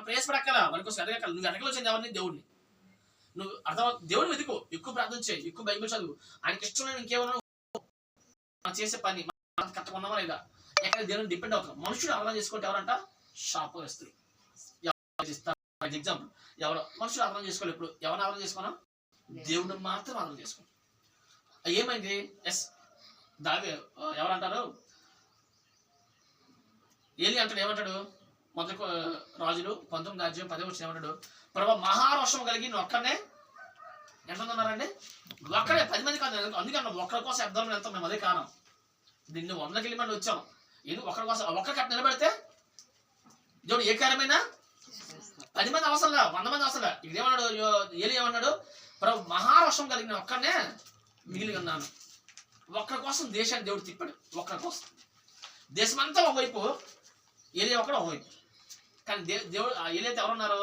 ప్రయాసపడక్కల వారి కోసం ఎదగక్కల. నువ్వు ఎదగవలసింది ఎవరిని? దేవుడిని. నువ్వు అర్థం దేవుని వెతుకు, ఎక్కువ ప్రార్థన చేయి, ఎక్కువ బైబిల్ చదువు. ఆయనకి ఇష్టమైన ఇంకేమన్నా మనం చేసే పని మనం కట్టుకున్నామా లేదా, ఎక్కడ దేవుని డిపెండ్ అవుతున్నాం. మనుషుడు అర్థం చేసుకుంటే ఎవరంట? శాపగ్రస్తులు. ఎగ్జాంపుల్, ఎవరో మనుషులు అర్థం చేసుకోవాలి. ఇప్పుడు ఎవరిని అర్థం చేసుకున్నా? దేవుడు మాత్రం అర్థం చేసుకోండి. ఏమైంది? ఎస్ ఎవరంటారు? ఏలి అంటాడు, ఏమంటాడు? మొదటి రాజులు 19:10 ఏమంటాడు? ప్రభా మహారోషం కలిగి నువ్వు ఒక్కడనే ఎంతమంది ఉన్నారండి? ఒక్కడే, 10 మంది కాదు. అందుకని ఒక్కడి కోసం అర్థం వెళ్తాం మేము. అదే కారణం. దీన్ని 100 కిలోమీటర్లు వచ్చాం. ఎందుకు? ఒక్కడి కోసం. ఒక్కడికి అట్లా నిలబెడితే దేవుడు ఏ కార్యమైనా 10 మంది అవసరంలా, 100 మంది అవసరంలా. ఇక్కడ ఏమన్నాడు? ఏలి ఏమన్నాడు? ప్రభు మహారోషం కలిగిన ఒక్కడనే మిగిలి ఉన్నాను. ఒక్కడి కోసం దేశాన్ని దేవుడు తిప్పాడు. ఒక్కడి కోసం దేశమంతా ఒకవైపు, ఏలియా ఒకడు ఒకవైపు. కానీ దేవుడు ఏలియాతో ఎవరున్నారు?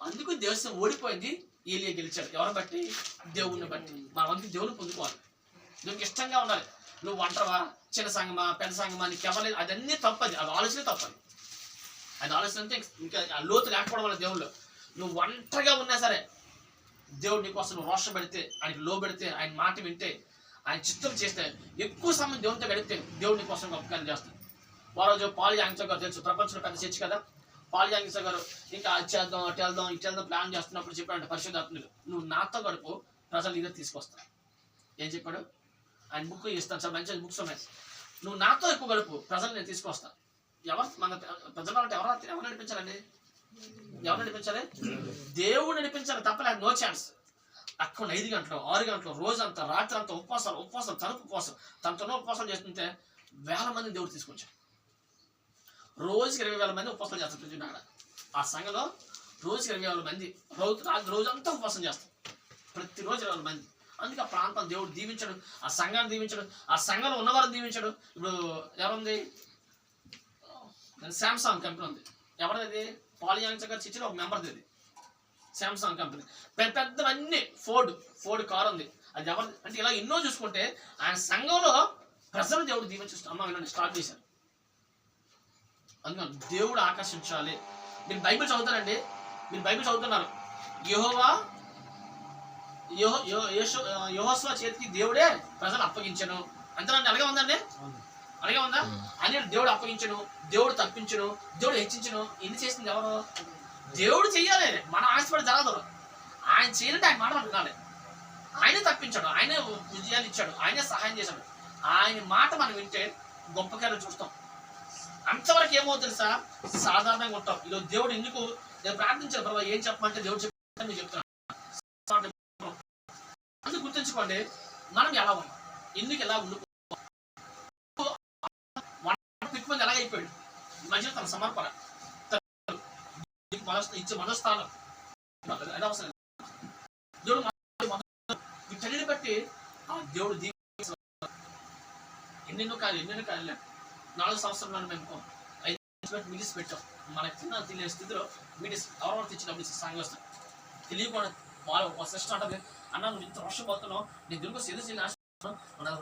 అందుకు దేశం ఓడిపోయింది, ఏలియా గెలిచాడు. ఎవరిని బట్టి? దేవుడిని బట్టి. మన వంతు దేవుని పొందుకోవాలి, దేవునికి ఇష్టంగా ఉండాలి. నువ్వు ఒంటరివా, చిన్న సంఘమా, పెద్ద సంఘమా, నీకు ఎవరు, అదన్నీ తప్పది. అది ఆలోచన తప్పది. అది ఆలోచన అంటే ఇంకా లోతు లేకపోవడం వల్ల దేవుళ్ళు. నువ్వు ఒంటరిగా ఉన్నా సరే దేవుడు నీకోసం రోషం పెడితే, ఆయనకి లోబెడితే, ఆయన మాట వింటే, ఆయన చిత్తం చేస్తే, ఎక్కువ సమయం దేవునితో గడిపితే దేవుడు నీకోసం గొప్ప కార్యం చేస్తాడు. వారోజు పాల్ యాంగ్సో గారు తెలుసు, ప్రపంచంలో పెద్ద చర్చ్ కదా. పాల్ యాంగ్సో గారు ఇంకా అది చేద్దాం, అటు వెళ్దాం, ఇటు వెళ్దాం ప్లాన్ చేస్తున్నప్పుడు చెప్పాడు పరిశుద్ధాత్ముడు, నువ్వు నాతో గడుపు, ప్రజలు ఇదే తీసుకొస్తాను. ఏం చెప్పాడు? ఆయన బుక్ ఇస్తాను సార్, మంచి బుక్స్ ఉన్నాయి. నువ్వు నాతో ఎక్కువ గడుపు, ప్రజలు నేను తీసుకొస్తాను. ఎవరు మన ప్రజలు అంటే ఎవరు నడిపించాలండి? ఎవరు నడిపించాలి? దేవుడు నడిపించాలి. తప్పలేదు, నో ఛాన్స్. అక్కడ 5 గంటలు 6 గంటలు రోజంతా రాత్రి అంతా ఉపవాసాలు తలుపు ఉపవాసం, తనతోనే ఉపవాసాలు చేస్తుంటే వేల మంది దేవుడు తీసుకొచ్చాడు. రోజుకి 20,000 మంది ఉపవాసాలు చేస్తారు ప్రతి అక్కడ. ఆ సంఘంలో రోజుకి 20,000 మంది రోజంతా ఉపవాసం చేస్తారు. ప్రతిరోజు 20,000 మంది. అందుకే ఆ ప్రాంతం దేవుడు దీవించాడు, ఆ సంఘాన్ని దీవించాడు, ఆ సంఘంలో ఉన్నవారిని దీవించాడు. ఇప్పుడు ఎవరుంది? శాంసంగ్ కంపెనీ ఉంది. ఎవరిది? పాల్ యాంగ్సో గారి చర్చిలో ఒక మెంబర్ది అది, శాంసంగ్ కంపెనీ. పెద్దవన్నీ ఫోర్డ్ కార్ ఉంది. అది ఎవరిది అంటే ఇలా ఎన్నో చూసుకుంటే ఆయన సంఘంలో ప్రజలు దేవుడు దీవించు అమ్మ వీళ్ళని స్టార్ట్ చేశారు. అందుకని దేవుడు ఆకర్షించాలి. మీరు బైబిల్ చదువుతారండి, మీరు బైబిల్ చదువుతున్నారు. యెహోషువ చేతికి దేవుడే ప్రజలు అప్పగించను అంతేనండి. అలాగే ఉందండి, అలాగే ఉందా? అని దేవుడు అప్పగించను, దేవుడు తప్పించను, దేవుడు హెచ్చించను. ఎన్ని చేసింది ఎవరు? దేవుడు చెయ్యాలి. మనం ఆశపడి జరగదు. ఆయన చేయాలంటే ఆయన మాట వినాలి. ఆయనే తప్పించాడు, ఆయనే విజయాలు ఇచ్చాడు, ఆయనే సహాయం చేశాడు. ఆయన మాట మనం వింటే గొప్ప కార్యాలు చూస్తాం. అంతవరకు ఏమో తెలుసా? సాధారణంగా ఉంటాం. ఈరోజు దేవుడు ఎందుకు నేను ప్రార్థించాను ప్రభావ ఏం చెప్పమంటే దేవుడు చెప్పాను నేను చెప్తున్నాను. అందుకు గుర్తుంచుకోండి, మనం ఎలా ఉన్నాం, ఎందుకు ఎలా ఉండుకో. మంది ఎలాగైపోయాడు మధ్యలో తన సమర్పణ ఇచ్చే మనస్థానం అవసరం. దేవుడు వీటన్నిటిని బట్టి ఆ దేవుడు ఎన్నెన్నో కార్యాలు 4 సంవత్సరాలు మేము 5 మీటింగ్స్ పెట్టాం. మనకు తెలియని స్థితిలో మీటింగ్స్ ఎవరెవరు తెచ్చినప్పుడు సాంగ్ వస్తాం. తెలియకుండా వాళ్ళు ఒక సిస్టర్ అంటది, అన్న నువ్వు ఇంత వర్షం పోతున్నావు, నేను దీనికి ఎదురు ఆశ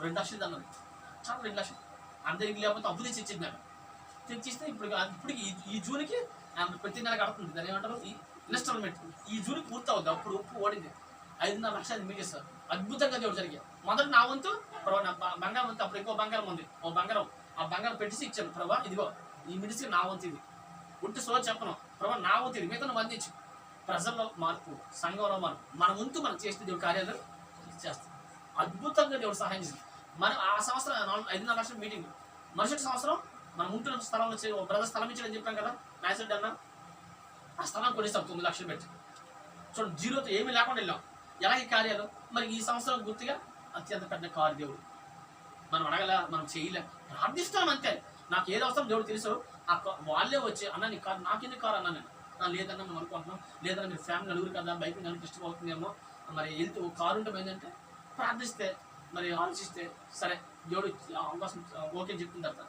2 లక్షలు అన్నది. చాలా 2 లక్షలు అందరికి లేకపోతే అప్పు తెచ్చి ఇచ్చింది. నేను తెచ్చిస్తే ఇప్పటికి ఈ జూన్కి ప్రతి నెల కడుతుంది. దాని ఏమంటారు? ఈ ఇన్స్టాల్మెంట్ ఈ జూన్కి పూర్తి అవుతుంది. అప్పుడు ఉప్పు ఓడింది 5.5 లక్షలు మీకేస్తారు. అద్భుతంగా దేవుడు జరిగాయి. మొదటి నా వంతు బంగారం వంతు, అప్పుడు ఇంకో బంగారం ఉంది, ఓ బంగారం, ఆ బంగారం పెట్టేసి ఇచ్చాను. ప్రభా ఇదిగో ఈ మిడిసి నా వంతు, ఇది ఉంటే సో చెప్పను ప్రభా నా వంతు ఇది, మిగతా అందించు. ప్రజల్లో మార్పు, సంఘంలో మార్పు, మన వంతు మనం చేస్తే దేవుడు కార్యాలు చేస్తాం. అద్భుతంగా దేవుడు సహాయం చేసింది. మనం ఆ సంవత్సరం 5.5 లక్షల మీటింగ్. మరుసటి సంవత్సరం మనం ఉంటున్న స్థలంలో ఒక బ్రదర్ స్థలం ఇచ్చాడని చెప్పాం కదా, మ్యాసెడ్ అన్న. ఆ స్థలం కొనిస్తాం 9 లక్షలు పెట్టి. చూడండి, జీరోతో ఏమీ లేకుండా వెళ్ళాం. ఎలాగే కార్యాలు. మరి ఈ సంవత్సరం గుర్తుగా అత్యంత పెద్ద కారు దేవుడు. మనం అడగలే, మనం చేయలే, ప్రార్థిస్తాం అంతే. నాకు ఏది అవసరం దేవుడు తెలుసు. వాళ్ళే వచ్చి అన్న నీ కారు, నాకెందుకు కారు అన్నా. నేను లేదన్నా మేము అనుకుంటున్నాం, లేదన్నా మీరు ఫ్యామిలీ నలుగురు కదా, బైక్ నలుగురికి ఇష్టమవుతుందేమో, మరి వెళ్తూ కారు ఉంటే ఏంటంటే ప్రార్థిస్తే, మరి ఆలోచిస్తే సరే దేవుడు అవకాశం ఓకే చెప్పిన తర్వాత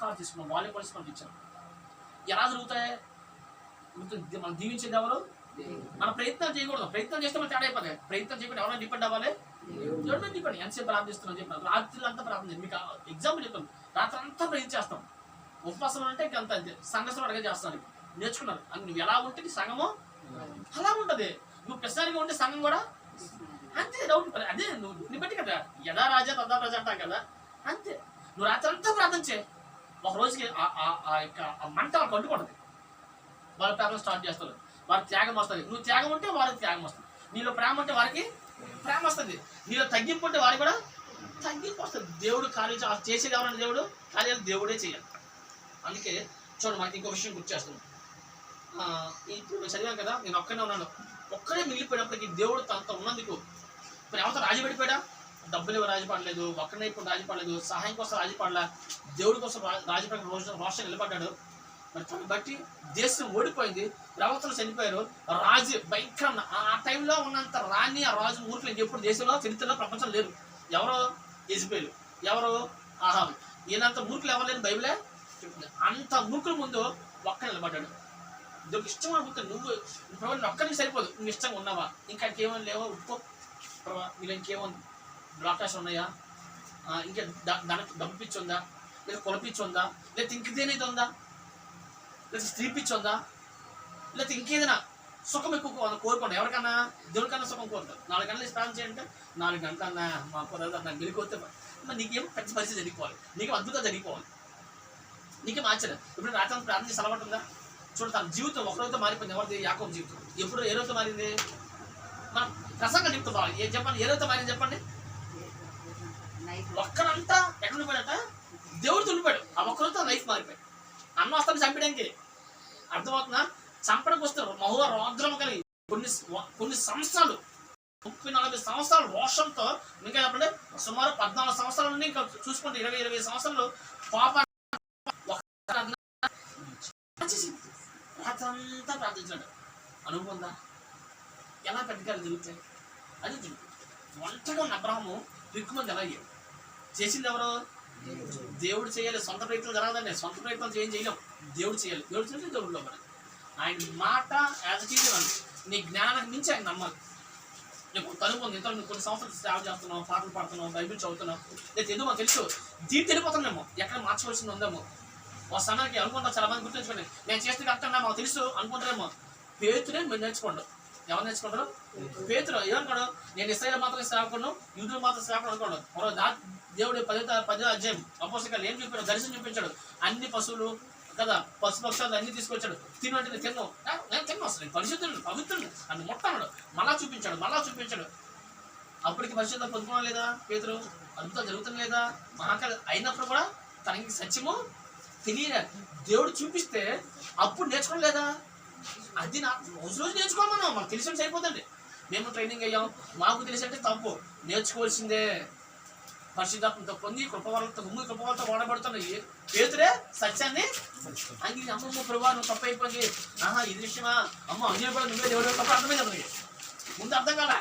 కారు తీసుకున్నాం. వాళ్ళే కలిసి మనకి ఇచ్చాం. ఎలా జరుగుతాయి? మనం దీవించేది ఎవరు? మన ప్రయత్నం చేయకూడదు. ప్రయత్నం చేస్తే మనం తేడా అయిపోతాయి. ప్రయత్నం చేయకుండా ఎవరైనా డిపెండ్ అవ్వాలి? దేవుడి మీద డిపెండ్. ఎంతసేపు ప్రార్థిస్తున్నాం చెప్పిన రాత్రి అంతా ప్రార్థన. మీకు ఎగ్జాంపుల్ చెప్పాను, రాత్రి అంతా ప్రయత్నం చేస్తాం. ఉపవాసం అంటే అంత అంతే. సంఘస్థం అడగా చేస్తాను. నేర్చుకున్నారు. నువ్వు ఎలా ఉంటే నీ సంఘము అలా ఉంటుంది. నువ్వు ప్రశ్నగా ఉంటే సంఘం కూడా అంతే. డౌట్ అదే నువ్వు బట్టి కదా, యథా రాజా తదా ప్రజ అంటాం కదా, అంతే. నువ్వు రాత్రి అంతా ప్రార్థన చేయి, ఒక రోజుకి ఆ మంట వాళ్ళకి అంటుకుంటుంది. వాళ్ళ ప్రార్థన స్టార్ట్ చేస్తారు, వారికి త్యాగం వస్తుంది. నువ్వు త్యాగం ఉంటే వారికి త్యాగం వస్తుంది. నీలో ప్రేమ ఉంటే వారికి ప్రేమ వస్తుంది. నీలో తగ్గింపు ఉంటే వారికి కూడా తగ్గింపు వస్తుంది. దేవుడు కార్యాలు చేసేది ఎవరన్నా దేవుడు కార్యాలు దేవుడే చేయాలి. అందుకే చూడండి, మనకి ఇంకో విషయం గుర్తు చేస్తున్నాను. ఇప్పుడు చదివాను కదా, నేను ఒక్కనే ఉన్నాను, ఒక్కడే మిగిలిపోయినప్పటికీ దేవుడు తనతో ఉన్నందుకు. ఇప్పుడు ఎవరితో రాజీ పడిపోయాడా? డబ్బులు రాజీ పడలేదు, ఒక్కడే ఇప్పుడు రాజీ పడలేదు, సహాయం కోసం రాజీ పడలా, దేవుడి కోసం రాజీ పడిన రోషం నిలబడ్డాడు. మరి తను బట్టి దేశం ఓడిపోయింది, ప్రవక్తలు చనిపోయారు, రాజు భయంకరం. ఆ టైంలో ఉన్నంత రాణి ఆ రాజు మూర్ఖులు ఇంకెప్పుడు దేశంలో చరిత్రలో ప్రపంచం లేరు. ఎవరో యెజబెలు, ఎవరో ఆహాబు, ఈయనంత మూర్ఖులు ఎవరు లేని బైబిలే చెప్తుంది. అంత మూర్ఖుల ముందు ఒక్క నిలబడ్డాడు. ఇదొక ఇష్టమైన బుక్. నువ్వు ప్రభు ఒక్కరికి సరిపోదు, నువ్వు ఇష్టంగా ఉన్నావా, ఇంకా ఇంకేమైనా లేవో ఉప్పు ప్రభా, మీరు ఇంకేమైనా బ్లాక్టాస్ ఉన్నాయా, ఇంకా డబ్బు పిచ్చి ఉందా, లేదా కుల పిచ్చి ఉందా, లేదా ఇంకేదైతే ఉందా, లేదా స్త్రీ పిచ్చి ఉందా, లేదా ఇంకేదైనా సుఖం ఎక్కువ కోరుకోండి. ఎవరికన్నా దేవునికన్నా సుఖం కోరుతారు. 4 గంటలు స్నానం చేయంటే 4 గంటలు అన్నా మా కుదరదు నాకు గెలికొస్తే మరి నీకేం పెద్ద పరిస్థితి జరిగిపోవాలి, నీకేం అద్భుతం జరిగిపోవాలి, నీకేం ఆశ్చర్యం. ఇప్పుడు రాత్రి ప్రార్థన చేసి అలవాటు ఉందా? చూడు, తన జీవితం ఒకరోజుతో మారిపోయింది. ఎవరిది? యాకోబు జీవితం. ఎప్పుడు ఏ రోజుతో మారింది? మనం ప్రసంగం చెప్తాం. ఏం చెప్పండి, ఏ రోజుతో మారింది చెప్పండి? ఒక్కరంతా ఎక్కడ ఉండిపోయాడట? దేవుడు ఉండిపోయాడు. ఆ ఒక్కరితో లైఫ్ మారిపోయాడు. అన్న వస్తాను చంపడానికి, అర్థమవుతుందా? చంపడానికి వస్తారు మహో రౌద్రం కలిగి కొన్ని సంవత్సరాలు, 30-40 సంవత్సరాలు రోషంతో, ఇంకా చెప్పండి సుమారు 14 సంవత్సరాల నుండి ఇంకా చూసుకుంటే 20 సంవత్సరాలు పాప రాత్రంతా ప్రార్థించాడు. అనుకుందా ఎలా పెద్దగా జరుగుతాయి? అది ఒంటరిగా ఉన్న అబ్రహాము దిక్కుమంది ఎలా అయ్యాడు? చేసింది ఎవరు? దేవుడు చేయాలి. సొంత ప్రయత్నం జరగదండి. సొంత ప్రయత్నం చేయలేం, దేవుడు చేయాలి. దేవుడు చేస్తే దేవుడిలో మరి ఆయన మాట యాజ్ ఇట్ ఈజ్. నీ జ్ఞానానికి మించి ఆయన నమ్మాలి. నీకు కనుక్కుంది ఇంత నువ్వు కొన్ని సంవత్సరాలు సేవ చేస్తున్నావు, పాటలు పాడుతున్నావు, బైబిల్ చదువుతున్నావు, లేదు ఎందుకు మాకు తెలుసు, దీన్ని వెళ్ళిపోతున్నామో, ఎక్కడ మార్చుకోవాల్సింది ఉందేమో. ఒక సమయానికి అనుకుంటాం, చాలా మంది గుర్తుంచుకోండి, నేను చేస్తే కరెక్ట్ మాకు తెలుసు అనుకుంటారేమో. పేతురే మీరు నేర్చుకోండు. ఎవరు నేర్చుకుంటారు? పేతురు ఏమనుకోడు, నేను ఇశ్రాయేలు మాత్రం సేవకుడు, యూదులు మాత్రం సేవకుడు అనుకోడు. మరో దేవుడు 10వ అధ్యాయం అపోస్తలులు ఏం చూపించాడు? దర్శనం చూపించాడు. అన్ని పశువులు కదా, పశుపక్షాలు అన్ని తీసుకొచ్చాడు. తినంటే తిన్నావు, నేను తిన్నా, అసలు పరిశుద్ధుడు పవిత్రుడు అని మొట్టన్నాడు. మళ్ళా చూపించాడు. అప్పటికి పరిశుద్ధం పొందుకోవడం లేదా? పేతురు అద్భుతం జరుగుతుంది లేదా? మహాకార్యం అయినప్పుడు కూడా తనకి సత్యము తెలియలేదు. దేవుడు చూపిస్తే అప్పుడు నేర్చుకోవడం లేదా? అది రోజు నేర్చుకోమన్నాం. మాకు తెలిసి సరిపోతుంది. మేము ట్రైనింగ్ అయ్యాం, మాకు తెలిసి అంటే తప్పు. నేర్చుకోవాల్సిందే. పరిశుద్ధాత్మతో పొంది కృపవరంతో కృపవరంతో వాడబడుతున్న పేతురే సత్యాన్ని అంగీ. అమ్మమ్మ ప్రభా నువ్వు తప్పు అయిపోయింది, ఇది విషయమా, అమ్మ అన్ని కూడా నువ్వే దేవుడు తప్ప అర్థమైంది. మనకి ముందు అర్థం కాదా?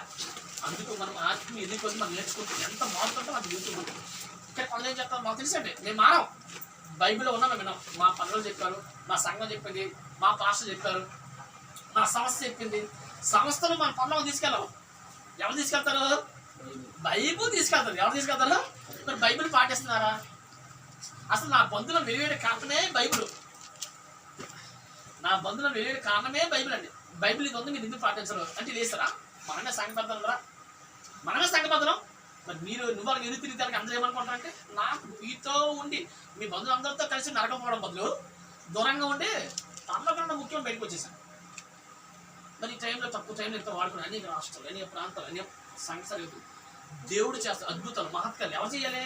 అందుకు మనం ఆత్మీయ ఎదుర్కొని మనం నేర్చుకుంటాం. ఎంత మారుతుంటే మనకు జీవితం. ఇక్కడ కొందరు ఏం చెప్తాను మాకు తెలిసి అంటే మేము మారం. బైబిల్లో ఉన్నాం, విన్నాం. మా పనులు చెప్పారు, మా సంఘం చెప్పింది, మా పాస్టర్ చెప్పారు, మా సంస్థ చెప్పింది. సంస్థలు మన పనులకు తీసుకెళ్ళాం. ఎవరు తీసుకెళ్తారు? బైబిల్ తీసుకెళ్తారు. ఎవరు తీసుకెళ్తారు? మరి బైబిల్ పాటిస్తున్నారా? అసలు నా బంధువుల వెలివేడే కారణమే బైబిల్. నా బంధువుల వెలివేడే కారణమే బైబిల్ అండి. బైబిల్ ఇది ఉంది, మీరు ఎందుకు పాటించరు అంటే వేస్తారా? మనమే సంఘబద్ధం. మనమే సంఘబద్ధం. మరి మీరు నువ్వు వాళ్ళకి ఎదురు తిరిగితే అందరూ ఏమనుకుంటారంటే, నాకు మీతో ఉండి మీ బంధువులందరితో కలిసి నరకపోవడం బదులు దూరంగా ఉండి తనలో కన్నా ముఖ్యం బయటకు వచ్చేసాను. మరి ఈ టైంలో తక్కువ టైంలో ఎంతో వాడుకున్నాను. అనేక రాష్ట్రాలు, అనేక ప్రాంతాలు, అనేక సంఘ దేవుడు చేస్తాడు అద్భుతాలు, మహత్కాలు. ఎవరు చేయాలి?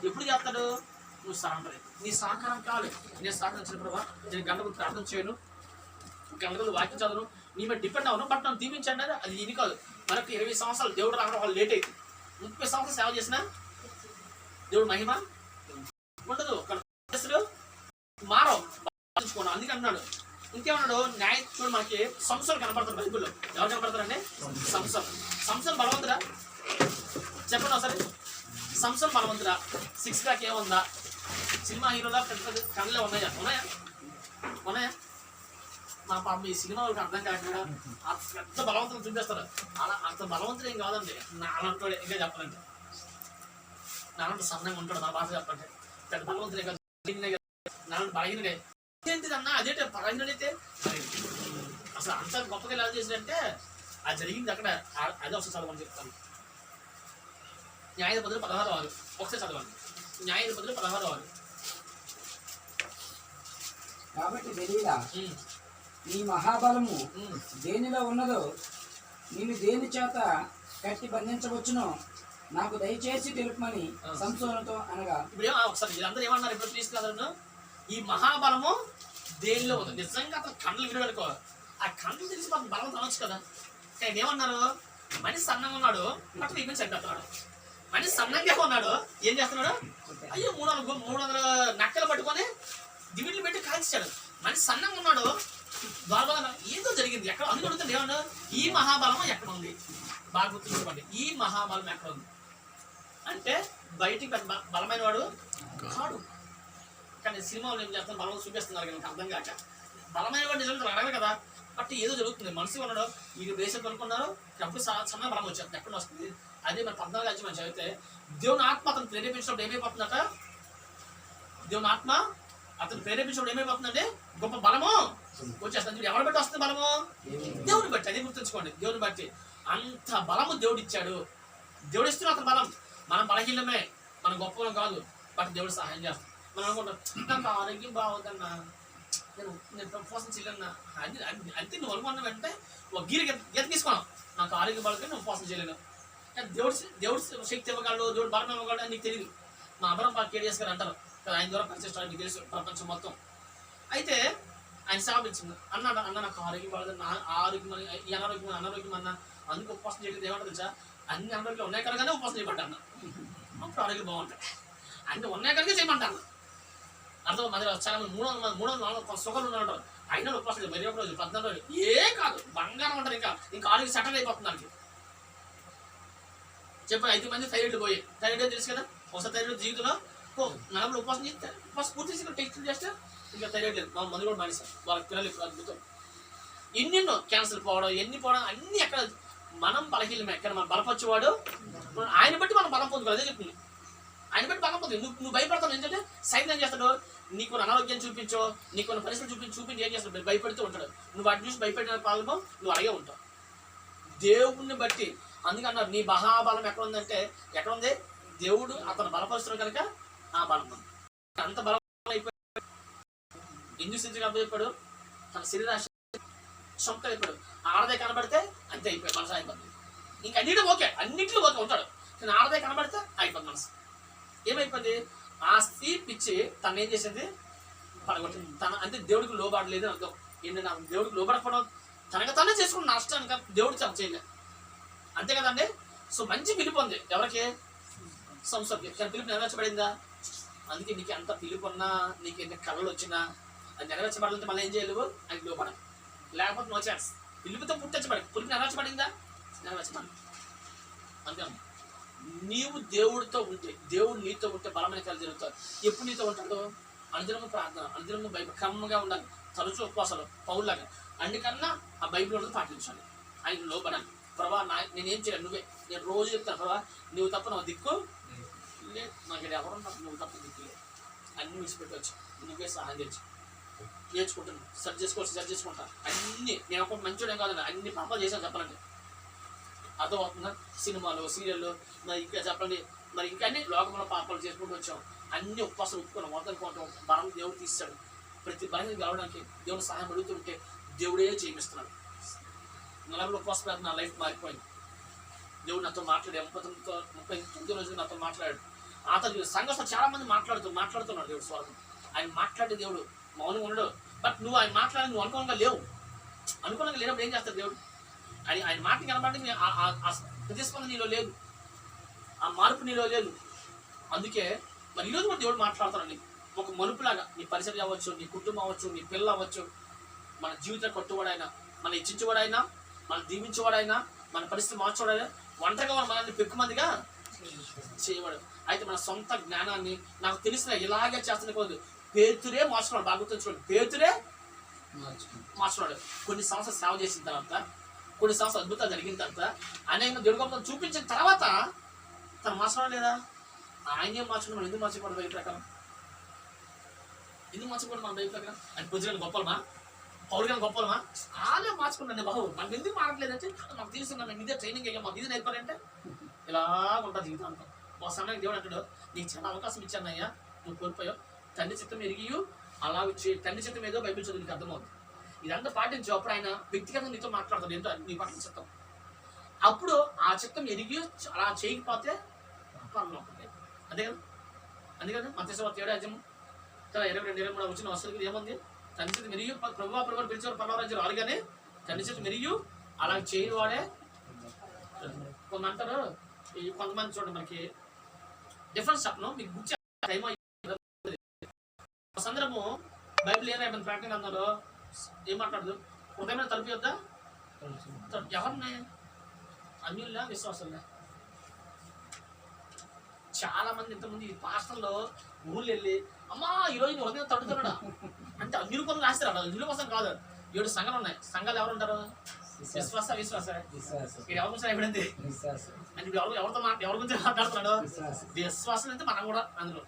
ఎప్పుడు చేస్తాడు? నువ్వు సహకారం. నీ సహకారం కావాలి. నేను సహకరించిన ప్రభావ, నేను గంటకు ప్రార్థన చేయను, గంటలు వాక్యం చదవను, నీ మీద డిపెండ్ అవ్వను, బట్ నన్ను దీవించండి. అది ఇది కాదు. మనకు 20 సంవత్సరాలు దేవుడు రావడం వాళ్ళు లేట్ అయింది. 30 సంవత్సరాలు సేవ చేసిన దేవుడు మహిమ ఉండదు. మారవు. అందుకే అన్నాడు. ఇంకేమన్నాడు? న్యాయకుడు మనకి సంస్థలు కనపడతారు బైబిల్లో. ఎవరు కనపడతారండి? సంస్థలు బలవంతుడా? చెప్పండి ఒకసారి. సంస్థలు బలవంతుడా? 6 ప్యాక్ ఏముందా? సినిమా హీరోలా పెద్ద పెద్ద కళ్ళే ఉన్నాయా? మా పాప ఈ సినిమా వాళ్ళకి అర్థం కాకుండా పెద్ద బలవంతులు చూపిస్తారు. అలా అంత బలవంతుడు ఏం కాదండి. నాలంటోడే. ఇంకా చెప్పాలంటే నాలంటూ సన్నంగా ఉంటాడు. నా భాష చెప్పండి. పెద్ద బలవంతుడే కాదు, నాలంటూ బలహీనుడే. ఏంటిదన్నా అదే పరాజనైతే అసలు అంత గొప్పగా ఎలా చేసినంటే అది జరిగింది అక్కడ. అదే ఒకసారి చదవమని చెప్తాను. న్యాయాధిపతులు 16 ఒకసారి చదవాలి. న్యాయాధిపతులు 16. కాబట్టి దెలీలా, నీ మహాబలము దేనిలో ఉన్నదో, నేను దేని చేత కట్టి బంధించవచ్చునో నాకు దయచేసి తెలుపమని సంసోనుతో అనగా. ఇప్పుడు ఒకసారి వీళ్ళందరూ ఏమన్నారు ఇప్పుడు తీసుకున్నారు, ఈ మహాబలము దేనిలో ఉంది. నిజంగా అతను కండ్లు విడవడుకో, ఆ కండ్లు తెలిసి మాకు బలం తనొచ్చు కదా. కానీ ఏమన్నారు, మనిషి సన్నంగా ఉన్నాడు, అట్లా ఇబ్బంది చంపేస్తున్నాడు. మనిషి సన్నంగా ఉన్నాడు, ఏం చేస్తున్నాడు, అయ్యో 300 నక్కలు పట్టుకొని దివిట్లు పెట్టి కాల్చాడు. మనిషి సన్నంగా ఉన్నాడు, ద్వారబలం ఏదో జరిగింది. ఎక్కడ అందుకు అడుగుతుంది ఏమన్నా, ఈ మహాబలం ఎక్కడ ఉంది? బాగా గుర్తుంచుకోండి, ఈ మహాబలం ఎక్కడ ఉంది అంటే బయటికి బలమైన వాడు కాడు. కానీ సినిమాలో ఏం చేస్తాను, బలం చూపిస్తున్నారు కదా, అర్థం కాక. బలమైన వాడు నిజంగా అడగరు కదా. బట్ ఏదో జరుగుతుంది, మనసు ఉన్నాడు, వీళ్ళు వేసేది అనుకున్నారు, అప్పుడు సన్న బలం వచ్చేస్తుంది. ఎక్కడ వస్తుంది? అదే మరి 14 మనం చదివితే దేవుని ఆత్మ అతను ప్రేరేపించినప్పుడు ఏమైపోతుందట, దేవుని ఆత్మ అతను ప్రేరేపించినప్పుడు ఏమైపోతుందంటే గొప్ప బలము వచ్చేస్తుంది. ఎవరు బట్టి వస్తుంది బలము? దేవుని బట్టి. అది గుర్తుంచుకోండి, దేవుని బట్టి. అంత బలము దేవుడు ఇచ్చాడు. దేవుడు ఇస్తున్న అతను బలం. మనం బలహీనమే, మనం గొప్పలం కాదు. బట్ దేవుడు సహాయం చేస్తాం. మనం అనుకుంటాం, నాకు ఆరోగ్యం బాగుందన్నా, నేను ఉపవాసం చేయలేన్నా, అంతే నువ్వు అనుకున్న వెంటనే ఒక గీత తీసుకున్నావు, నాకు ఆరోగ్యం బాగుంది, నేను ఉపవాసం చేయలేను. కానీ దేవుడు శక్తి ఇవ్వగలడు, దేవుడు బలం ఇవ్వగలడు అని నీకు తెలియదు. మా అబ్రహం KDS గారు అంటారు, ఆయన ద్వారా పరిచయం నీకు తెలుసు ప్రపంచం మొత్తం. అయితే ఆయన స్థాపించింది అన్నాడు, అన్న నాకు ఆరోగ్యం బాగుంది, నా ఆరోగ్యం ఈ అనారోగ్యం అన్న, అందుకు ఉపవాసం చేయలేదు. ఏమంటారు తెలుసా, అన్ని అనారోగ్యాలు ఉన్నాయి కనుకనే ఉపవాసం చేయమంటా అన్న. అప్పుడు ఆరోగ్యం బాగుంటాయి, అన్ని ఉన్నాయి కనుక చేయమంటాను. అర్థం మంది చాలా మంది 300 సుఖాలు ఉన్నాడు, అయినా ఉపవాసం మరి ఒక రోజు 14 రోజులు ఏ కాదు, బంగారం ఉంటారు. ఇంకా ఆరోగ్యం సెటిల్ అయిపోతుంది దానికి. చెప్పండి, 5 మంది థైరాయిడ్ పోయి, థైరాయిడ్ తెలుసు కదా, ఒకసారి థైరాయిడ్ జీవితంలో 40 ఉపవాసం చేస్తే ఫస్ట్ పూర్తి చేసి టెస్టులు చేస్తే ఇంకా థైరాయిడ్ లేదు, మా మందు కూడా మానేశారు. వాళ్ళకి పిల్లలు ఇప్పుడు అద్భుతం. ఎన్నెన్నో క్యాన్సర్ పోవడం, ఎన్ని పోవడం, అన్ని ఎక్కడ మనం బలహీనమే. ఎక్కడ మనం బలపరిచేవాడు ఆయన బట్టి మనం బలం పొందుకోవాలి. అదే చెప్తుంది, ఆయన బట్టి బలం పొందు. నువ్వు భయపడతావు ఏంటంటే సైతం ఏం చేస్తాడు, నీకు అనారోగ్యం చూపించో, నీకు పరిస్థితులు చూపించి ఏం చేస్తాడు, భయపడుతూ ఉంటాడు. నువ్వు వాటి చూసి భయపడిన పాలము నువ్వు అలాగే ఉంటావు. దేవుడిని బట్టి అందుకన్నారు, నీ మహాబలం ఎక్కడ ఉందంటే, ఎక్కడ ఉంది? దేవుడు అతను బలపరుస్తున్నాడు కనుక ఆ బలం ఉంది. అంత బలం అయిపోయాడు. ఎందుకు స్థితిగా చెప్పాడు, తన శరీరాశ సొంత అయిపోయాడు. ఆడదే కనబడితే అంతే అయిపోయాడు, మనసు అయిపోతుంది. ఇంకా అన్నింటిలో ఓకే ఉంటాడు. కానీ ఆడదే కనబడితే అయిపోతుంది మనసు. ఏమైపోయింది? ఆస్తి పిచ్చి తను ఏం చేసింది, పడగొట్టింది. తన అంటే దేవుడికి లోబడలేదు అని అర్థం. ఏంటంటే దేవుడికి లోబడకపోవడం, తనకు తానే చేసుకున్న నష్టానికి దేవుడు చేయలేదు, అంతే కదండి. సో మంచి పిలుపు ఉంది ఎవరికి? సంస్థకి. కానీ పిలుపు నెరవేర్చబడిందా? అందుకే నీకు ఎంత పిలుపు ఉన్నా, నీకు ఎన్ని కళలు వచ్చినా, అది నెరవేర్చబడాలంటే మళ్ళీ ఏం చేయలేవు, అది లోపడాలి. లేకపోతే నో ఛాన్స్. పిలుపుతో పుట్టించబడి, పిలుపు నెరవేర్చబడిందా? నెరవేర్చబడి. అంతే. నీవు దేవుడితో ఉంటే, దేవుడు నీతో ఉంటే బలమైన కళ జరుగుతాయి. ఎప్పుడు నీతో ఉంటాడు? అనుదినము ప్రార్థన, అనుదినము బైబిల్ క్రమంగా ఉండాలి, తరచూ ఉపవాసాలు పౌరులాగా. అందుకన్నా ఆ బైబిల్ ఉన్నది పాటించాలి, ఆయన లోపడాలి. ప్రభా నేనేం చేయను, నువ్వే. నేను రోజు చెప్తాను, ప్రభా నువ్వు తప్ప నువ్వు దిక్కు లేదు, నాకు ఎవరున్నా నువ్వు తప్ప దిక్కు లేదు, అన్ని విడిచిపెట్టవచ్చు, నువ్వే సహాయం తెచ్చు. నేర్చుకుంటాను, సరి చేసుకుంటా అన్ని. నేను ఒక మంచోడేం కాదండి, అన్ని పాపాలు చేశాను చెప్పాలంటే. అర్థమవుతుందా? సినిమాలు, సీరియళ్ళు, మరి ఇంకా చెప్పండి, మరి ఇంకా అన్ని లోకంలో పాపాలు చేసుకుంటూ వచ్చాం. అన్ని ఉపవాసాలు ఒప్పుకున్నాం, మొత్తం కొంటాం. బలం దేవుడు తీస్తాడు. ప్రతి బలం గెలవడానికి దేవుడు సహాయం అడుగుతుంటే దేవుడే చేయిస్తున్నాడు. 40 ఉపవాస ప్రార్థన నా లైఫ్ మారిపోయింది. దేవుడు నాతో మాట్లాడాడు. 39 రోజులు నాతో మాట్లాడాడు. అతను సంఘస్థ చాలా మంది మాట్లాడుతున్నాడు దేవుడు స్వరం. ఆయన మాట్లాడే దేవుడు మౌనంగా ఉండడు. బట్ నువ్వు ఆయన మాట్లాడి నువ్వు అనుకూలంగా లేనప్పుడు ఏం చేస్తాడు దేవుడు? ఆయన మాటని కనబడి ఆ ప్రతిస్పందన నీలో లేదు, ఆ మార్పు నీలో లేదు. అందుకే మరి ఈరోజు కూడా దేవుడు మాట్లాడుతాడండి. ఒక మలుపులాగా నీ పరిసర అవ్వచ్చు, నీ కుటుంబం అవ్వచ్చు, నీ పిల్ల అవ్వచ్చు, మన జీవితం కట్టువాడైనా, మన ఇచ్చించేవాడైనా, మన దీవించేవాడైనా, మన పరిస్థితి మార్చేవాడైనా, ఒంటరిగా మనల్ని పెక్కుమందిగా చేయవాడు. అయితే మన సొంత జ్ఞానాన్ని నాకు తెలిసిన ఇలాగే చేస్తున్న కాదు, పేతురే మార్చుకున్నాడు. బాగా గుర్తుంచుకోండి, పేతురే మార్చుకున్నాడు. కొన్ని సంవత్సరాలు సేవ చేసిన తర్వాత, కొన్ని సంవత్సరాలు అద్భుతాలు జరిగిన తర్వాత, అనేక దేవుడి గొప్పతనం చూపించిన తర్వాత తను మార్చుకోవడం లేదా? ఆయనే మార్చుకుని మనం ఎందుకు మార్చకూడదు? ఈ ప్రకారం ఎందుకు మార్చుకోండి మన బైబిల్ ప్రకారం? అని పొద్దున గొప్పలమా, పౌరు గారు గొప్పలమా? వాళ్ళే మార్చుకుంటాండి బాబు. మనం ఎందుకు మారట్లేదంటే మాకు తెలుస్తున్నాం, మేము ఇదే ట్రైనింగ్ అయ్యాం, మాకు ఇది నేర్పారంటే ఇలా ఉంటుంది జీవితాంతం. ఒక సమయానికి దేవుడు అంటాడు, నీకు చాలా అవకాశం ఇచ్చాను అయ్యా, నువ్వు కోల్పోయావు. తండ్రి చిత్తం ఎరిగియు అలా తండ్రి చిత్తం ఏదో బైబిల్ చదువు నీకు అర్థమవుతుంది. ఇదంతా పాటించు, అప్పుడు ఆయన వ్యక్తిగతంగా నీతో మాట్లాడతాడు, ఏంటో నీ పట్ల చిత్తం. అప్పుడు ఆ చిత్తం ఎరిగి అలా చేయకపోతే పరలోకం లేదు. అంతే కదా, అందుకని మత్తయి 7 22-23 వచ్చిన వస్తువులకి ఏముంది? తండ్రి చిత్తం మెరియు ప్రభు పిలిచేవారు పరలోకరాజ్యం రారు, కానీ తండ్రి చిత్తం మెరియు అలా చేయవాడే. కొంత అంటారు, కొంతమంది చూడండి మనకి డిఫరెన్స్ చెప్పను, మీకు బుక్ టైం సందర్భము బైబిల్ ఏమైనా ప్రకటన అన్నారు, ఏం మాట్లాడదు? హృదయమైన తలుపు వద్దా ఎవరిని? అన్యుల్లా విశ్వాసంగా. చాలా మంది ఇంతమంది పాస్టర్లో ఊళ్ళు వెళ్ళి, అమ్మా ఈరోజు నీ హృదయం తడుతున్నాడా అంటే అన్యుల కోసం రాస్తాడు. అన్యుల కోసం కాదు. 7 సంఘాలు ఉన్నాయి. సంఘాలు ఎవరు ఉంటారు? విశ్వాస ఇక్కడ ఎవరి గురించి అయిపోయింది అంటే ఇప్పుడు ఎవరి గురించి మాట్లాడుతున్నాడు? విశ్వాసం అంటే మనం కూడా అందులో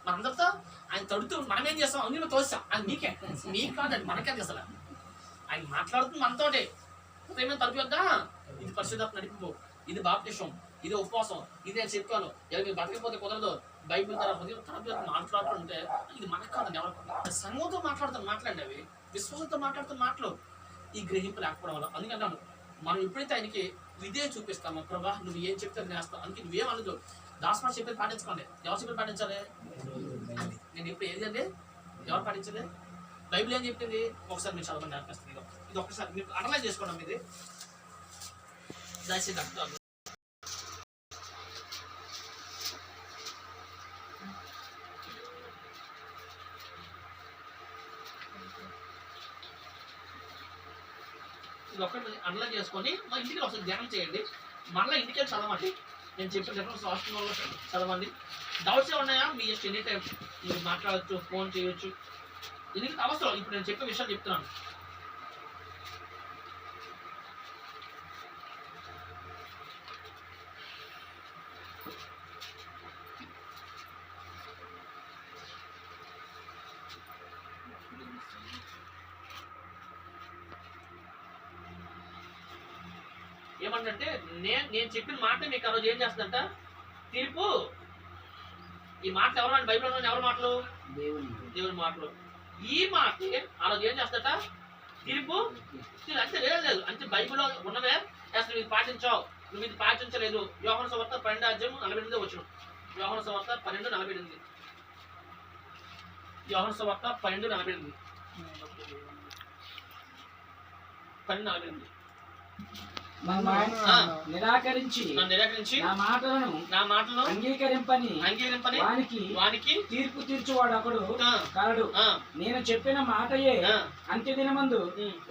మనందరితో ఆయన తడుతూ మనం ఏం చేస్తాం? అన్యులు తోస్తాం. అది మీకు కాదండి, మనకే అసలు ఆయన మాట్లాడుతుంది మనతోటే. హృదయం తలుపు వద్దా, ఇది పరిశుద్ధాత్మ నడిపింపు, ఇది బాప్టిజం, ఇది ఉపవాసం, ఇది నేను చెప్పాను, మీరు బతకపోతే కుదరదు. బైబిల్ ద్వారా హృదయం తలుపు మాట్లాడుతుంటే ఇది మనకు కాదండి, ఎవరికి సంఘంతో మాట్లాడండి. అవి విశ్వాసంతో మాట్లాడుతున్న మాటలు ఈ గ్రహింపు లేకపోవడం వల్ల. అందుకంటాను, మనం ఎప్పుడైతే ఆయనకి విధేయ చూపిస్తామో, ప్రభా నువ్వు ఏం చెప్తే నేస్తావు, అందుకే నువ్వేం అనదు. దాస్మాన్ చెప్పేది పాటించుకోండి. ఎవరు చెప్పేది పాటించాలి? అది నేను ఇప్పుడు ఏదండి, ఎవరు పాటించలే? బైబిల్ ఏం చెప్పింది? ఒకసారి మీరు చదవండి, నేర్పిస్తుంది. ఇది ఒకసారి మీరు అనలైజ్ చేసుకోండి. ఇది దయచేసి ఇది ఒక్కటి అనలైజ్ చేసుకొని మా ఇంటికి ఒకసారి ధ్యానం చేయండి. మళ్ళీ ఇంటికి వెళ్ళి చదవండి. నేను చెప్పిన రెఫరెన్స్ హాస్టల్లో చదవండి. డౌట్స్ ఏమన్నాయా మీ జస్ట్ ఎనీ టైం మీరు మాట్లాడచ్చు, ఫోన్ చేయొచ్చు. ఇది అవసరం. ఇప్పుడు నేను చెప్పే విషయాలు చెప్తున్నాను. ఏమంటే నేను చెప్పిన మాట మీకు ఆ రోజు ఏం చేస్తుందంట? తీర్పు. ఈ మాటలు ఎవరు? బైబిల్లో ఎవరి మాటలు? దేవుని మాటలు. ఈ మాట ఆ రోజు ఏం చేస్తుందట? తీర్పు. అంతే, లేదు అంటే బైబిల్లో ఉన్నవే అసలు నువ్వు ఇది పాటించావు, నువ్వు ఇది పాటించలేదు. యోహాను సువార్త 12:48 వచ్చిన. యోహాను సువార్త 12:48. యోహాను సువార్త 12:48. 12:48. నిరాకరించి నా మాటలను అంగీకరింపని వానికి తీర్పు తీర్చువాడు ఒకడు కలడు. నేను చెప్పిన మాటయే అంత్య దినమందు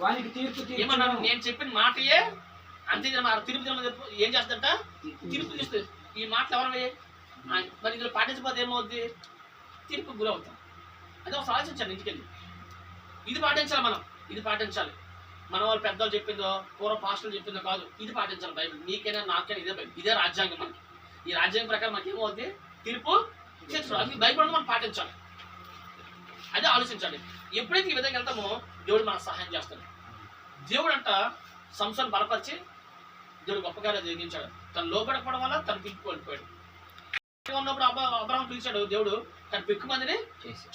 వానికి తీర్పు తీర్చును. నేను చెప్పిన మాటయే అంత్య తీర్పు ఏం చేస్తంట? తీర్పు తీస్తుంది. ఈ మాటలు ఎవరవే? మరి ఇందులో పాటించకపోతే ఏమవుద్ది? తీర్పు గురవుతాం. అదే ఒక ఆలోచించాలి ఇంటికెళ్ళి. ఇది పాటించాలి మనం, ఇది పాటించాలి. మన వాళ్ళు పెద్దలు చెప్పిందో, పూర్వ పాస్టర్లు చెప్పిందో కాదు, ఇది పాటించాలి. బైబిల్ నీకైనా నాకైనా ఇదే బైబిల్, ఇదే రాజ్యాంగం. మనకి ఈ రాజ్యాంగం ప్రకారం మనకి ఏమవుతుంది? తీర్పు చేస్తారు. అది బైబిల్ మనం పాటించాలి. అదే ఆలోచించాలి. ఎప్పుడైతే ఈ విధంగా వెళ్తామో దేవుడు మనకు సహాయం చేస్తాడు. దేవుడు అంట సంసోను బలపరిచి దేవుడు గొప్పగా జరిగించాడు. తను లోపడకపోవడం వల్ల తను పిక్కు వెళ్ళిపోయాడు. ఉన్నప్పుడు అబ్రహాం పిలిచాడు దేవుడు, తను పిక్కు మందిని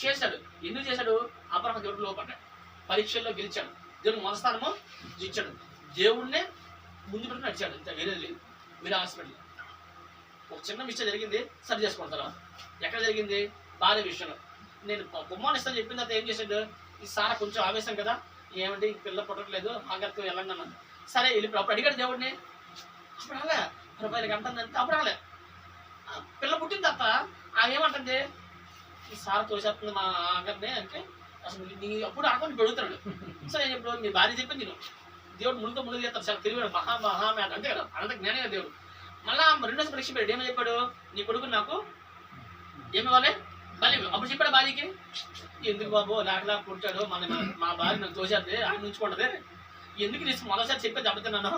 చేశాడు. ఎందుకు చేశాడు? అబ్రహాం దేవుడు లోపడ్డాడు, పరీక్షల్లో గెలిచాడు, దేవుడు మొదటి స్థానము ఇచ్చాడు, దేవుడినే ముందు పెట్టి నడిచాడు. ఇంత వేరే లేదు. మీరు హాస్పిటల్ ఒక చిన్న విషయం జరిగింది, సరి చేసుకుంటారా? ఎక్కడ జరిగింది? భార్య విషయంలో. నేను బొమ్మను ఇస్తాను చెప్పిన తర్వాత ఏం చేశాడు? ఈ సారా కొంచెం ఆవేశం కదా, ఏమంటే పిల్ల పుట్టట్లేదు, ఆగరికి వెళ్ళండి అన్నాను. సరే వెళ్ళిపోయి అప్పుడు అడిగాడు దేవుడిని. అప్పుడు రాలే, రూపాయలకి అంటుందంటే అప్పుడు రాలే. పిల్ల పుట్టిన తర్వాత ఆమె ఏమంటుంది? ఈ సార తోసేస్తుంది మా ఆగరిని అంటే అసలు నీ అప్పుడు ఆకొని పెడుగుతున్నాడు. సరే ఇప్పుడు మీ భార్య చెప్పింది నేను దేవుడు ముళ్ళు చేస్తాడు, చాలా తెలివాడు, మహామేధ అంతే కదా, అంత జ్ఞానే దేవుడు. మళ్ళా రెండోసారి పరీక్ష పెట్టాడు. ఏమని చెప్పాడు? నీ కొడుకు నాకు ఏమివ్వాలి? మళ్ళీ అప్పుడు చెప్పాడు భార్యకి, ఎందుకు బాబు లేకలా పుట్టాడు, మా భార్య నాకు తోసేది, ఆయన ఉంచుకుంటుంది, ఎందుకు తీసుకు మొదటిసారి చెప్పేది దెబ్బతిన్నాను.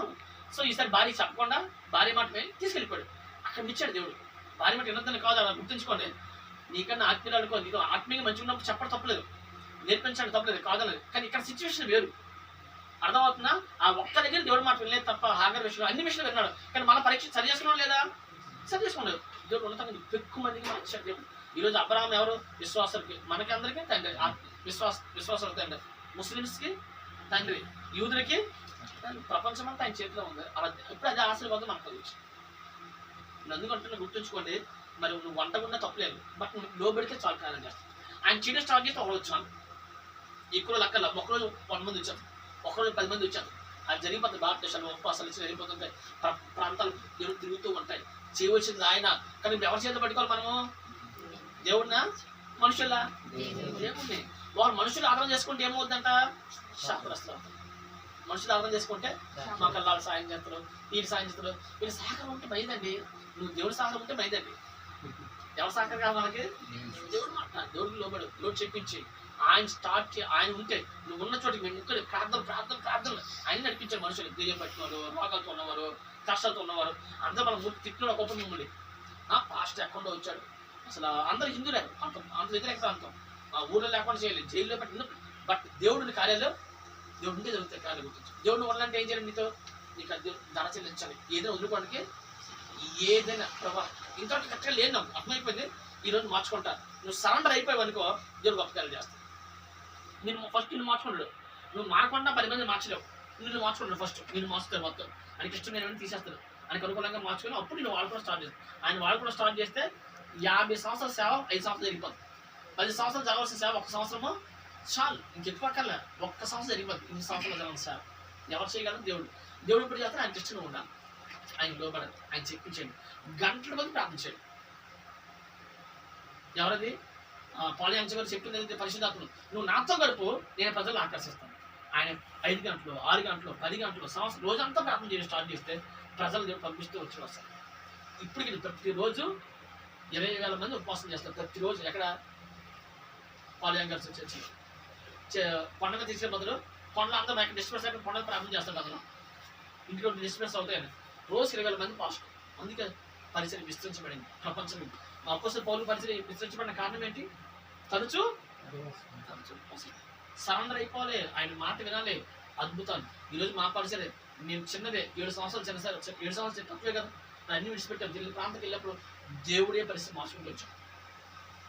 సో ఈసారి భార్య చెప్పకుండా భార్య మాట తీసుకెళ్ళిపోయాడు. అక్కడ ఇచ్చాడు దేవుడు. భార్య మాట వినొద్దని కాదు, అలా గుర్తుంచుకోండి. నీకన్నా ఆత్మీయులు అనుకో, నీకు ఆత్మీయంగా మంచిగా ఉన్నప్పుడు చెప్పడం తప్పలేదు, నేర్పించడం తప్పలేదు, కాదలేదు. కానీ ఇక్కడ సిచ్యువేషన్ వేరు. అర్థమవుతుందా? ఆ ఒక్క దగ్గర దేవుడు మాట వినలేదు తప్ప హాగర్ విషయంలో అన్ని విషయాలు విన్నాడు. కానీ మన పరీక్ష సరి చేసుకున్నాం లేదా? సరి చేసుకున్నాడు. దేవుడు ఉన్నతంగా ఎక్కువ మందికి మార్చాడు దేవుడు. ఈరోజు అబ్రహాం ఎవరు? విశ్వాసులకి, మనకి అందరికీ తండ్రి. విశ్వాసాలు తండ్రి, ముస్లిమ్స్కి తండ్రి, యూదులకి ప్రపంచం అంతా ఆయన చేతిలో ఉంది. అలా ఇప్పుడు అదే ఆశీర్వాదం మనకు కలిగించి. అందుకంటున్నా గుర్తుంచుకోండి. మరి నువ్వు వంట కూడా తప్పలేదు, బట్ నువ్వు లోబడితే చాలు కాలం చేస్తాను. ఆయన చేయడం స్టార్ట్ చేస్తే ఒకరోజు వచ్చాను, ఎక్కువ లెక్కల ఒకరోజు 100 మంది వచ్చాను, ఒకరోజు 10 మంది వచ్చాను. అది జరిగిపోతుంది. భారతదేశంలో ఉపవాసాలు ఇచ్చి జరిగిపోతుంటాయి, ప్రాంతాలు దేవుడు తిరుగుతూ ఉంటాయి. చేయవలసింది ఆయన. కానీ ఎవరి చేత పట్టుకోవాలి మనము? దేవుడినా మనుషుల్లా? దేవుడిని. వాళ్ళు మనుషులు ఆరాధన చేసుకుంటే ఏమవుతుందంట? శాపగ్రస్తులు అవుతారు. మనుషులు ఆరాధన చేసుకుంటే మా కల్లాలు సాయం చేస్తారు, వీళ్ళు సాయం చేస్తారు. వీళ్ళు సహకారం ఉంటే మైదండి, నువ్వు దేవుడి సహకారం ఉంటే మైదండి. ఎవరి సహకారం కావాలి మనకి? దేవుడు మాట, దేవుడికి లోబడు, దేవుడు చెప్పించి ఆయన స్టార్ట్ ఆయన ఉంటే నువ్వు ఉన్న చోటికి మేము ఇక్కడ ప్రార్థనలు ఆయన నడిపించారు. మనుషులు దెయ్యం పట్టినవారు, రోగాలతో ఉన్నవారు, కష్టాలతో ఉన్నవారు అందరూ మనం తిట్టిన ఒక మిమ్మల్ని పాస్టర్ ఎక్కడ వచ్చాడు. అసలు అందరూ హిందువులే, అంతం అంత వ్యతిరేకత అంతం. ఆ ఊళ్ళో లేకుండా చేయలేదు, జైల్లో పెట్టిన. బట్ దేవుడిని కార్యాలు దేవుడు ఉంటే జరుగుతాయి. కార్యాలు గుర్తించు. దేవుడిని వదలంటే ఏం చేయాలి? నీతో నీకు ధర చెల్లించాలి. ఏదైనా వదులుకోవడానికి ఏదైనా ప్రభా ఇంత కరెక్ట్గా లేదు, నాకు అర్థమైపోయింది, ఈరోజు మార్చుకుంటా. నువ్వు సరెండర్ అయిపోయావు అనుకో, దేవుడు గొప్ప కార్యాలు చేస్తాను. నేను ఫస్ట్ నిన్ను మార్చుకుంటాడు. నువ్వు మారకుండా 10 మంది మార్చలేవు. నిన్ను మార్చుకుంటాడు ఫస్ట్, నిన్ను మార్చుతాడు మొత్తం. ఆయనకి ఇష్టం నేను తీసేస్తాడు. ఆయనకు అనుకూలంగా మార్చుకొని అప్పుడు నేను వాడుకోవడం స్టార్ట్ చేస్తాను. ఆయన వాడుకోవడం స్టార్ట్ చేస్తే 50 సంవత్సరాల సేవ 5 సంవత్సరాలు జరిగిపోతుంది. 10 సంవత్సరాలు జరగాల్సిన సేవ 1 సంవత్సరము చాలు. ఇంకెక్కువ అక్కర్లే, 1 సంవత్సరం జరిగిపోతుంది. 2 సంవత్సరాలు జరగాల్సిన సేవ ఎవరు చేయగలరు? దేవుడు. దేవుడు ఇప్పుడు చేస్తాడు. ఆయనకి ఇష్టంగా ఉండాలి, ఆయన లోబడాలి, ఆయన చెప్పించండి, గంటల మంది ప్రార్థించండి. ఎవరది? పాలయాంశ గారు చెప్పింది పరిశుద్ధాత్మను, నువ్వు నాతో గడుపు, నేను ప్రజలను ఆకర్షిస్తాను. ఆయన 5 గంటలు, 6 గంటలు, 10 గంటలు సంవత్సరం రోజంతా ప్రార్థన చేయడం స్టార్ట్ చేస్తే ప్రజలు దేవుడు పంపిస్తూ వచ్చి వస్తారు. ఇప్పటికి ప్రతిరోజు 20,000 మంది ఉపవాసం చేస్తారు. ప్రతిరోజు ఎక్కడ? పాలయాంగర్స్ చర్చి పండుగ తీసుకునే బదులు కొండలు అందరూ ఎక్కడ డిస్ప్రెస్ అయితే పండుగ ప్రార్థన చేస్తారు. అందరూ ఇంటికి డిస్ప్రెస్ అవుతాయని రోజు 20,000 మంది పాస్ట్. అందుకే పరిచయం విస్తరించబడింది ప్రపంచం. మా అపోస్తలుడు పౌలు పరిచయం విస్తరించబడిన కారణం ఏంటి? తరచూ సరెండర్ అయిపోవాలి, ఆయన మాట వినాలి. అద్భుతాలు. ఈరోజు మా పరిచయం నేను చిన్నదే, 7 సంవత్సరాలు చిన్న సార్, 7 సంవత్సరాలు తక్కువే కదా. అన్ని విడిచిపెట్టాను. దిల్లు ప్రాంతానికి వెళ్ళినప్పుడు దేవుడే పరిస్థితి మార్చుకుంటూ వచ్చాం.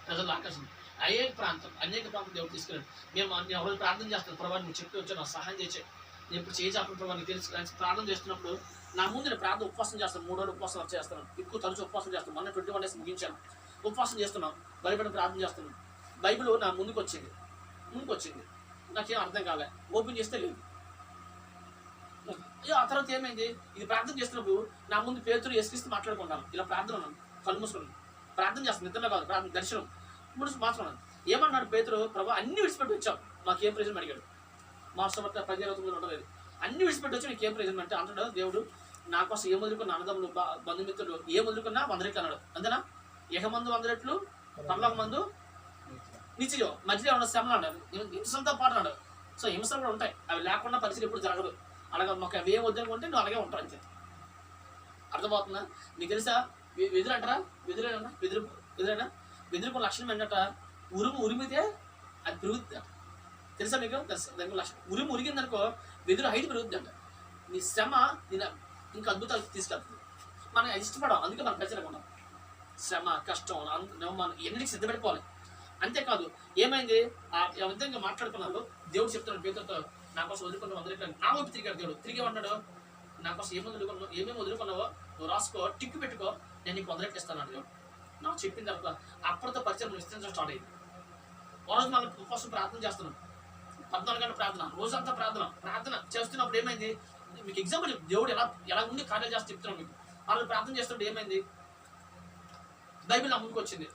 ప్రజలు ఆకర్షణ అనేక ప్రాంతం దేవుడు తీసుకెళ్ళాడు. మేము ఎవరు ప్రార్థన చేస్తాను, ప్రభావ నువ్వు చెప్తూ వచ్చాను, నాకు సహాయం చేసే. నేను ఇప్పుడు చేసేప్పుడు ప్రభావ నీకు తెలుసు. ప్రార్థన చేస్తున్నప్పుడు నా ముందు నేను ప్రార్థన ఉపవాసం చేస్తాను. 3 రోజులు ఉపవాసం చేస్తాను. ఎక్కువ తరచు ఉపవాసం చేస్తాను. మొన్న 21 days ముగించాను. ఉపవాసం చేస్తున్నాం, బైబిల్ ప్రార్థన చేస్తున్నాను. బైబిల్ నా ముందుకు వచ్చింది. నాకేం అర్థం కాలే. ఓపెన్ చేస్తే లేదు. ఆ తర్వాత ఏమైంది? ఇది ప్రార్థన చేస్తున్నప్పుడు నా ముందు పేతురు యేసుక్రీస్తు మాట్లాడుకుంటాను. ఇలా ప్రార్థన ఉన్నాను, కళ్ళు మూసుకున్నాను, ప్రార్థన చేస్తాను. నిద్రలో కాదు, ప్రార్థన దర్శనం మార్చుకున్నాను. ఏమన్నాడు పేతురు? ప్రభా అన్ని విడిచిపెట్టి వచ్చావు, మాకేం ప్రయోజనం అడిగాడు. మాస్టర్ బట్ట 10,000 ఉండలేదు. అన్ని విడిచిపెట్టి వచ్చి నీకేం ప్రయోజనం అంటే అంటాడు దేవుడు, నా కోసం ఏం వదులుకున్న అన్నదమ్ములు బంధుమిత్రులు ఏం వదులుకున్నా 100 రెట్లు అన్నాడు. అంతేనా? ఏకమందు 100 రెట్లు, పరలోక మందు నిత్యం. మధ్యలో ఏమన్నా శ్రమలు అన్నాడు, హింసలతో పాటు అన్నాడు. సో హింసలు కూడా ఉంటాయి, అవి లేకుండా పరిస్థితి ఎప్పుడు జరగదు. అలాగే మాకు అవి ఏం వద్దనుకుంటే నువ్వు అలాగే ఉంటావు అంతే. అర్థమవుతుందా? మీకు తెలుసా వెదురు అంటారా? వెదురైనా వెదురుకు లక్షణం ఏంటంట? ఉరిమితే అది పెరుగుద్ది. తెలుసా మీకు? దానికి లక్షణం ఉరిగిందనుకో వెదురు హైట్ పెరుగుద్ది అంట. నీ శ్రమ నేను ఇంకా అద్భుతాలు తీసుకెళ్తుంది. మనం ఇష్టపడం, అందుకే మనం ప్రజలకు ఉన్నాం. శ్రమ, కష్టం, మనం ఎన్నిటికి సిద్ధపడిపోవాలి. అంతేకాదు ఏమైంది? ఆ విధంగా మాట్లాడుకున్నారు. దేవుడు చెప్తున్నాడు పేతురుతో, నా కోసం వదులుకున్నావు 100 రెట్లు. నా వైపు తిరిగాడు దేవుడు. తిరిగేమన్నాడు? నా కోసం ఏమేమి వదులుకున్నావో నువ్వు రాసుకో, టిక్కు పెట్టుకో, నేను నీకు 100 రెట్లు ఇస్తాను దేవుడు. నాకు చెప్పిన తర్వాత అప్పటితో పరిచయం విస్తరించడం స్టార్ట్ అయింది. రోజు మనం కోసం ప్రార్థన చేస్తున్నాం, 14 గంటల ప్రార్థన, రోజంతా ప్రార్థన చేస్తున్నప్పుడు ఏమైంది? మీకు ఎగ్జాంపుల్ దేవుడు ఎలా ఉండి కార్యాలు చేస్తే చెప్తున్నాం మీకు. ఆ రోజు ప్రార్థన చేస్తున్నప్పుడు ఏమైంది? బైబిల్ నా ముందుకు వచ్చింది.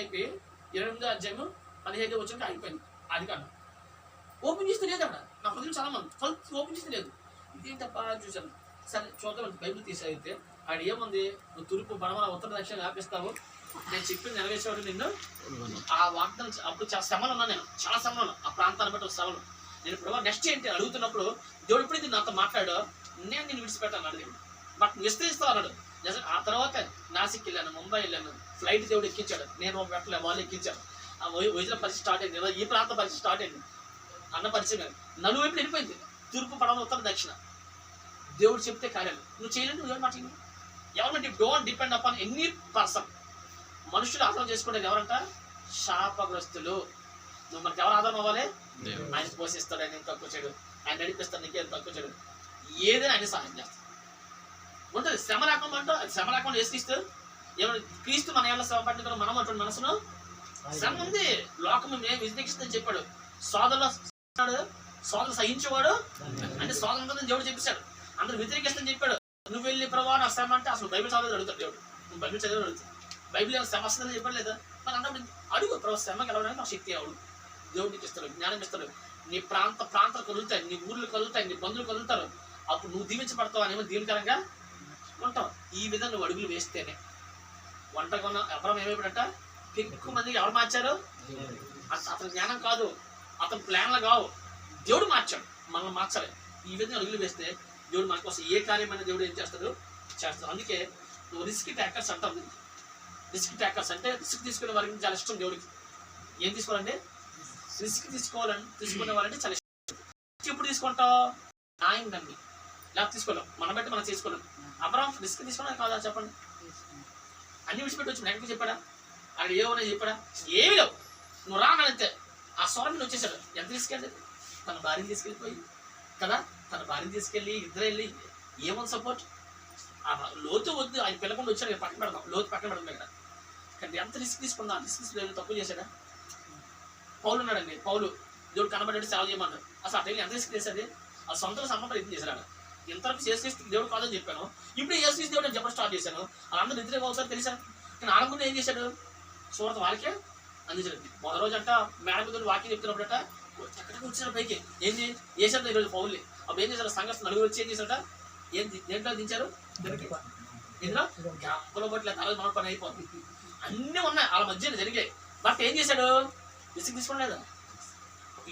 అయిపోయి 28వ అధ్యాయం 15వ వచనం అయిపోయింది. అది కాదు ఓపెన్ చేస్తే లేదు. అక్కడ నా హృదయం చాలా మంది ఓపెన్ చేస్తే లేదు. ఇదేం తప్ప చూశాను. సరే చూద్దాం, బైబిల్ తీసేస్తే ఆయన ఏముంది? నువ్వు తూర్పు పడమర ఉత్తర దక్షిణ వ్యాపిస్తావు, నేను చెప్పింది నెరవేర్చేవాడు నిన్ను. ఆ వాగ్దానం అప్పుడు చాలా శ్రమలు ఉన్నాను, నేను చాలా శ్రమలు ఉన్నాను. ఆ ప్రాంతాన్ని బట్టి శ్రమలు. నేను ఇప్పుడు నెక్స్ట్ ఏంటి అడుగుతున్నప్పుడు దేవుడు ఎప్పుడైతే నాతో మాట్లాడో నేను విడిచిపెట్టాను అన్నాడు దేవుడు. బట్ విస్తరిస్తావు అన్నాడు. ఆ తర్వాత నాసిక్ వెళ్ళాను, ముంబై వెళ్ళాను, ఫ్లైట్ దేవుడు ఎక్కించాడు, నేను పెట్టలే, వాళ్ళు ఎక్కించాడు. ఆ వైజాగ్ పరిస్థితి స్టార్ట్ అయింది, ఈ ప్రాంత పరిస్థితి స్టార్ట్ అయింది. అన్న పరిచయం నలువైపులు వెళ్ళిపోయింది, తూర్పు పడవ ఉత్తర దక్షిణ. దేవుడు చెప్తే కార్యాలు నువ్వు చేయలేదు, నువ్వు మాట్లాడి ఎవరంటే don't depend upon any person. మనుషులు ఆధారం చేసుకునేది ఎవరంట? శాపగ్రస్తులు. నువ్వు మనకి ఎవరు ఆధారం అవ్వాలి? ఆయన పోషిస్తాడు, ఆయన తక్కువ చేయడు, ఆయన నడిపిస్తాడు, నీకేం తక్కువ చేయడు, ఏదైనా ఆయన సహాయం చేస్తాడు. ఉంటుంది శ్రమ రాకుండా అంటూ అది శ్రమ రాకుండా వేసిస్తూ ఏమైనా క్రీస్తు మన ఏళ్ళ శ్రమ పట్టిన మనం అంటున్న మనసును శ్రమ ఉంది. లోకం మేము వ్యతిరేకిస్తుందని చెప్పాడు. సోదరు సహించేవాడు అంటే సోదరు దేవుడు చెప్పేశాడు. అందరూ వ్యతిరేకిస్తుందని చెప్పాడు. నువ్వు వెళ్ళి ప్రభావ నా శ్రమ అంటే అసలు బైబిల్ చదవలేదు అడుగుతాడు దేవుడు. నువ్వు బైబిల్ చదివి అడుగుతావు, బైబిల్ ఏమైనా శ్రమ వస్తుందని చెప్పాడు లేదా? మరి అన్నప్పుడు అడుగు ప్రభావ శ్రమ గెలవడానికి నాకు శక్తి అడుగు, దేవుడు నీకు ఇస్తాడు, జ్ఞానం ఇస్తాడు. నీ ప్రాంతాలు కదులుతాయి, నీ ఊర్లు కదులుతాయి, నీ బంధువులు కదులుతారు. అప్పుడు నువ్వు దీవించబడతావు అనేమో దీవెనకరంగా ఉంటావు. ఈ విధంగా నువ్వు అడుగులు వేస్తేనే. వంటకున్న అబ్రహాం ఏమైపోయాడట? ఎక్కువ మందికి ఎవరు మార్చారు? అతని జ్ఞానం కాదు, అతని ప్లాన్లు కావు, దేవుడు మార్చాడు, మనల్ని మార్చాలి. ఈ విధంగా అడుగులు వేస్తే దేవుడు మన కోసం ఏ కార్యమైన దేవుడు ఏం చేస్తాడు? చేస్తాడు. అందుకే నువ్వు రిస్క్ ట్యాకర్స్ అంటావు. రిస్క్ ట్యాకర్స్ అంటే రిస్క్ తీసుకునే వారికి చాలా ఇష్టం దేవుడికి. ఏం తీసుకోవాలంటే రిస్క్ తీసుకునే వాళ్ళంటే చాలా ఇష్టం. ఎప్పుడు తీసుకుంటావు? ఆయన నమ్మి. లేకపోతే తీసుకోలేం, మనం బట్టి మనం చేసుకోలేం. అబ్రహాం రిస్క్ తీసుకున్నా కాదా చెప్పండి? అన్ని విడిచిపెట్టి వచ్చి నెగటివ్ చెప్పాడా? అక్కడ ఏమన్నా చెప్పాడా? ఏమి లేవు, నువ్వు రానంతే. ఆ స్వరం వచ్చేసాడు. ఎంత రిస్క్ అండి? తన భార్యని తీసుకెళ్ళిపోయి కదా, తన భార్యని తీసుకెళ్ళి ఇద్దరు వెళ్ళి ఏమని సపోర్ట్? ఆ లోతు వద్దు, ఆయన పిల్లకుండా వచ్చాడు, పక్కన పెడతాం, లోతు పక్కన పెడతాం ఇక్కడ. కానీ ఎంత రిస్క్ తీసుకుందా? రిస్క్ తక్కువ చేశాడా? పౌలు ఉన్నాడండి, పౌలు దేవుడు కనబడి సేవ చేయమన్నాడు. అసలు అట్లా ఎంత రిస్క్ చేశాడు? ఆ సొంత సంబంధం ప్రయత్నం చేశాడు. ఇంతవరకు చేసి దేవుడు కాదని చెప్పాను, ఇప్పుడు ఏసు దేవుడు అని చెప్పడం స్టార్ట్ చేశాను. వాళ్ళందరూ నిద్ర అవుతారు తెలుసా? కానీ ఆనందంగా ఏం చేశాడు? సూరత వాళ్ళకే అందించాడు. మొదటి రోజు అంట మేడ మీద వాకింగ్ చెప్తున్నప్పుడట ఎక్కడికి వచ్చిన పైకి ఏంది వేసాడు ఈరోజు పౌల్ని. అప్పుడు ఏం చేశారు? సంఘస్థ నలుగురు వచ్చి ఏం చేశారట? ఏం దేంట్లో దించారు? ఇందులో గంపలో బట్టి తల మన పని అయిపోతుంది. అన్నీ ఉన్నాయి వాళ్ళ మధ్య జరిగాయి. బట్ ఏం చేశాడు? రిస్క్ తీసుకోలేదా?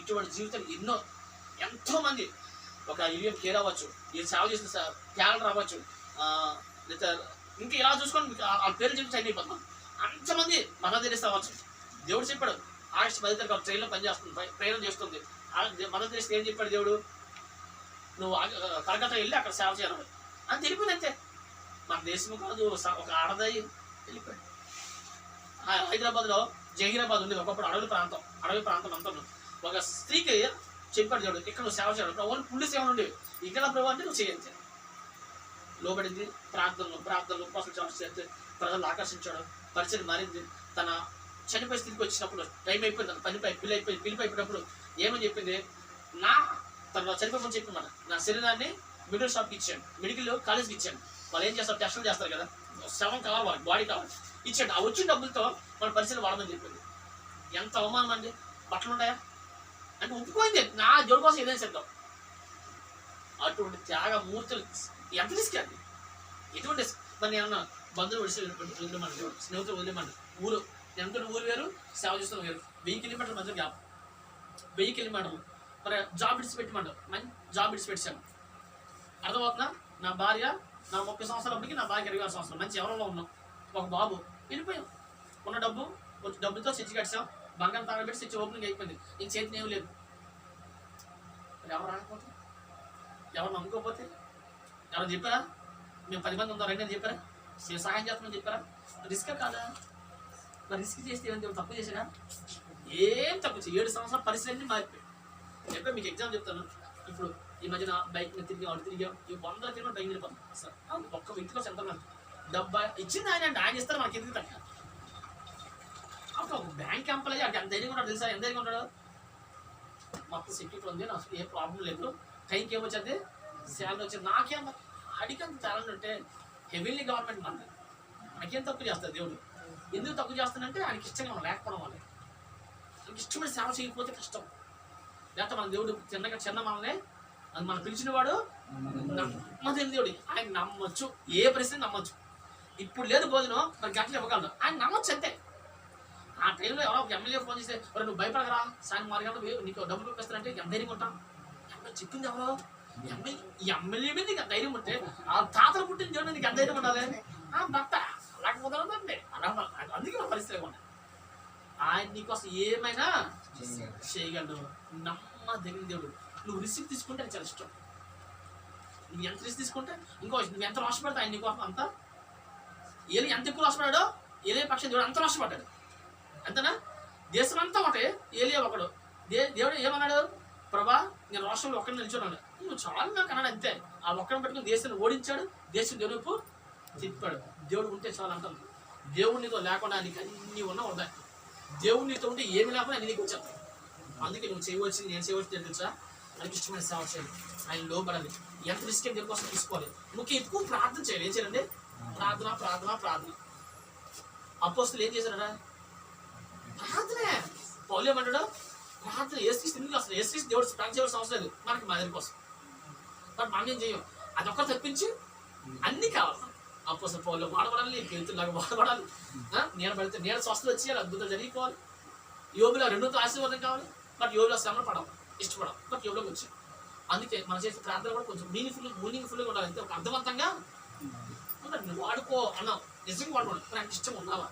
ఇటువంటి జీవితాలు ఎంతో మంది, ఒక ఇలియం కేర్ అవ్వచ్చు, ఈ సేవ చేసిన కేరళ రావచ్చు, ఇంకా ఇలా చూసుకొని ఆ పేరు చెప్పి సైన్ అయిపోతున్నాం. అంతమంది మదర్ తెరీసా అవ్వచ్చు. దేవుడు చెప్పాడు ఆగస్టు 10 తారీఖు ట్రైన్లో పనిచేస్తుంది, ప్రయాణం చేస్తుంది. మదర్ తెరీసా ఏం చెప్పాడు దేవుడు? నువ్వు కలకత్తా వెళ్ళి అక్కడ సేవ చేయాలి అని తెలిపింది. అంతే. మన దేశం కాదు, ఒక ఆడదాయి వెళ్ళిపోయాడు. హైదరాబాద్లో జహీరాబాద్ ఉండేది ఒకప్పుడు అడవి ప్రాంతం అంతా. ఒక స్త్రీకి చెప్పాడు దేవుడు, ఇక్కడ నువ్వు సేవ చేయడం ఓన్లీ పుల్లి సేవలు ఉండేవి, ఇక్కడ ప్రభు అంటే నువ్వు చేయించాలి. లోబడింది, ప్రార్థనలు ఉపవాసాలు చేస్తే ప్రజలు ఆకర్షించాడు, పరిచయం మారింది. తన చనిపోయే స్థితికి వచ్చినప్పుడు టైం అయిపోయింది, తన పనిపై పిలిపోయినప్పుడు ఏమని చెప్పింది? తన చనిపోయి చెప్పినమాట, నా శరీరాన్ని మెడికల్ షాప్కి ఇచ్చాను, మెడికల్ కాలేజ్కి ఇచ్చాను. వాళ్ళు ఏం చేస్తారు? టెస్టులు చేస్తారు కదా, శవం కావాలి, వాళ్ళకి బాడీ కావాలి, ఇచ్చాడు. ఆ వచ్చిన డబ్బులతో మన పరిచయం వాడమని చెప్పింది. ఎంత అవమానం అండి! బట్టలు ఉంటాయా అంటే ఒప్పుకోయింది, నా జోడు కోసం ఏదైనా చేద్దాం. అటువంటి త్యాగమూర్తులు ఎంత రిస్క్ అండి! ఎటువంటి మరి ఏమన్నా బంధువులు వదిలేమండి, స్నేహితులు వదిలేమండి, ఊరు ఎంత ఊరు వేరు, సేవ చేస్తున్న వేరు. 1000 కిలోమీటర్ల మధ్య గ్యాప్, 1000 కిలోమీటర్లు. మరి జాబ్ ఇడిచిపెట్టమంటారు, మంచి జాబ్ ఇడిచిపెట్టాను. అర్థమవుతుందా? నా భార్య, నా 30 సంవత్సరాలప్పటికి నా భార్య 26 సంవత్సరాలు, మంచి ఎవరిలో ఉన్నాం, ఒక బాబు, వెళ్ళిపోయాం. ఉన్న డబ్బుతో చర్చి కట్టాం, బంగారం తాగబెట్టి చర్చి ఓపెనింగ్ అయిపోయింది. ఇంక చేతిని ఏమి లేదు. ఎవరు రాకపోతే, ఎవరు నమ్ముకోకపోతే, ఎవరు చెప్పారా? మేము 10 మంది ఉన్నాం రండి అని చెప్పారా? మేము సహాయం చేస్తామని చెప్పారా? రిస్క్ కాదా? మరి రిస్క్ చేస్తే ఏమైనా తప్పు చేసాడా? ఏం తప్పు చేయ. 7 సంవత్సరాల పరిస్థితులన్నీ మారిపోయాయి. చెప్పే మీకు ఎగ్జామ్ చెప్తాను. ఇప్పుడు ఈ మధ్యన బైక్ మీద తిరిగి అటు తిరిగాం, ఈ 100 కిలోమీటర్ బైక్ వెళ్ళిపోతాం సార్. ఒక్క వ్యక్తిలో సెంటర్ 70 ఇచ్చింది ఆయన ఇస్తారు, మనకి ఎందుకు తగ్గ. అప్పుడు ఒక బ్యాంక్ ఎంప్లాయీ అంటే ఎంత ధైర్యంగా ఉన్నాడు తెలుసా? ఎంత ధైర్యంగా ఉన్నాడు? మొత్తం సెక్యూరిటీ ఉంది, నాకు ఏ ప్రాబ్లం లేదు, టైంకి ఏమొచ్చింది, శాలరీ వచ్చింది. నాకేం అడిగంత టాలెంట్ అంటే హెవీలీ గవర్నమెంట్ మనది, నాకేం తక్కువ చేస్తుంది దేవుడు. ఎందుకు తక్కువ చేస్తానంటే ఆయనకి ఇష్టంగా మనం లేకపోవడం వల్ల. ఆయనకి ఇష్టమైన సేవ చేయకపోతే కష్టం. లేకపోతే మన దేవుడు చిన్న మనల్ని అది మనం పిలిచిన వాడు నమ్మదేని దేవుడు. ఆయన నమ్మొచ్చు, ఏ పరిస్థితి నమ్మొచ్చు. ఇప్పుడు లేదు భోజనం, మరి గంటలు ఇవ్వగలదు, ఆయన నమ్మొచ్చు అంతే. ఆ టైంలో ఎవరో ఒక ఎమ్మెల్యే ఫోన్ చేస్తే నువ్వు భయపడగరా, సాయంత్రం 6 గంటలు నీకు డబ్బులు పంపిస్తానంటే ఎంత ధైర్యం ఉంటాం? చెప్పింది ఎవరో ఎమ్మెల్యే మీద నీకు ధైర్యం ఉంటే, ఆ తాతలు పుట్టిన దేవుడు నీకు ఎంత ధైర్యం ఉండాలి? భర్త అలా కుదరదండి, అలా అందుకే నా పరిస్థితి ఉన్నాయి. ఆయన నీకోసం ఏమైనా చేయగలడు. నమ్మదగిన దేవుడు. నువ్వు రిస్క్ తీసుకుంటే అది చాలా ఇష్టం. నువ్వు ఎంత రిస్క్ తీసుకుంటే ఇంకో నువ్వు ఎంత రాష్ట్రపడతా ఆయన నీకోసం అంతా. ఏలి ఎంత ఎక్కువ రాష్ట్రపడ్డాడో ఏలే పక్షం దేవుడు అంత రాష్ట్రపడ్డాడు. అంతేనా? దేశం అంతా ఒకటే, ఏలియా ఒకడు. దేవుడు ఏమన్నాడు? ప్రభా నేను రాష్ట్రంలో ఒక్కడిని నిల్చున్నాను, నువ్వు చాలా నాకు అన్నాడు. అంతే. ఆ ఒక్కడిని పెట్టుకుని దేశాన్ని ఓడించాడు, దేశం దేవుడు తిప్పాడు. దేవుడు ఉంటే చాలా అంటాను. దేవుడినితో లేకుండా నీకు అన్నీ ఉన్నా వద్దా. దేవుడినితో ఉంటే ఏమి లేకుండా అన్ని నీకు వచ్చేస్తాను. అందుకే నువ్వు చేయవలసింది, నేను చేయవలసింది తెలుసా? మనకి ఇష్టమైన సేవ చేయాలి, ఆయన లోబడాలి. ఎంత రిస్క్ దేని కోసం తీసుకోవాలి. నువ్వు ఎక్కువ ప్రార్థన చేయాలి. ఏం చేయాలండి? ప్రార్థన ప్రార్థన ప్రార్థన. అపోస్తులు ఏం చేశారా? ప్రార్థనే. పౌలు ఏమంటాడు? ప్రార్థన. ఏసుక్రీస్తు ఎందుకు అసలు ఏసుక్రీస్తు దేవుడు ప్రార్థన చేయవలసిన అవసరం లేదు మనకి, మా దగ్గర కోసం. బట్ మనం ఏం చేయం, అది ఒక్కరు తప్పించి అన్నీ కావాలి. అపోస్తులు పౌలు వాడబడాలి, పేతులాగా వాడబడాలి. నేను పడితే నేను స్వస్థత వచ్చేయాలి, అద్భుతం జరిగిపోవాలి. యోగులో రెండోతో ఆశీర్వాదం కావాలి. బట్ యోగులో శ్రమలు పడవు, ఇష్టపడవు. బట్ యోగులోకి వచ్చి అందుకే మనం చేసే ప్రార్థన కూడా కొంచెం మీనింగ్ఫుల్గా ఉండాలి. అంతే, ఒక అర్థవంతంగా ఉండాలి. నువ్వు వాడుకో అన్నావు, నిజంగా వాడుకోండి. నాకు ఇష్టం ఉన్నావా?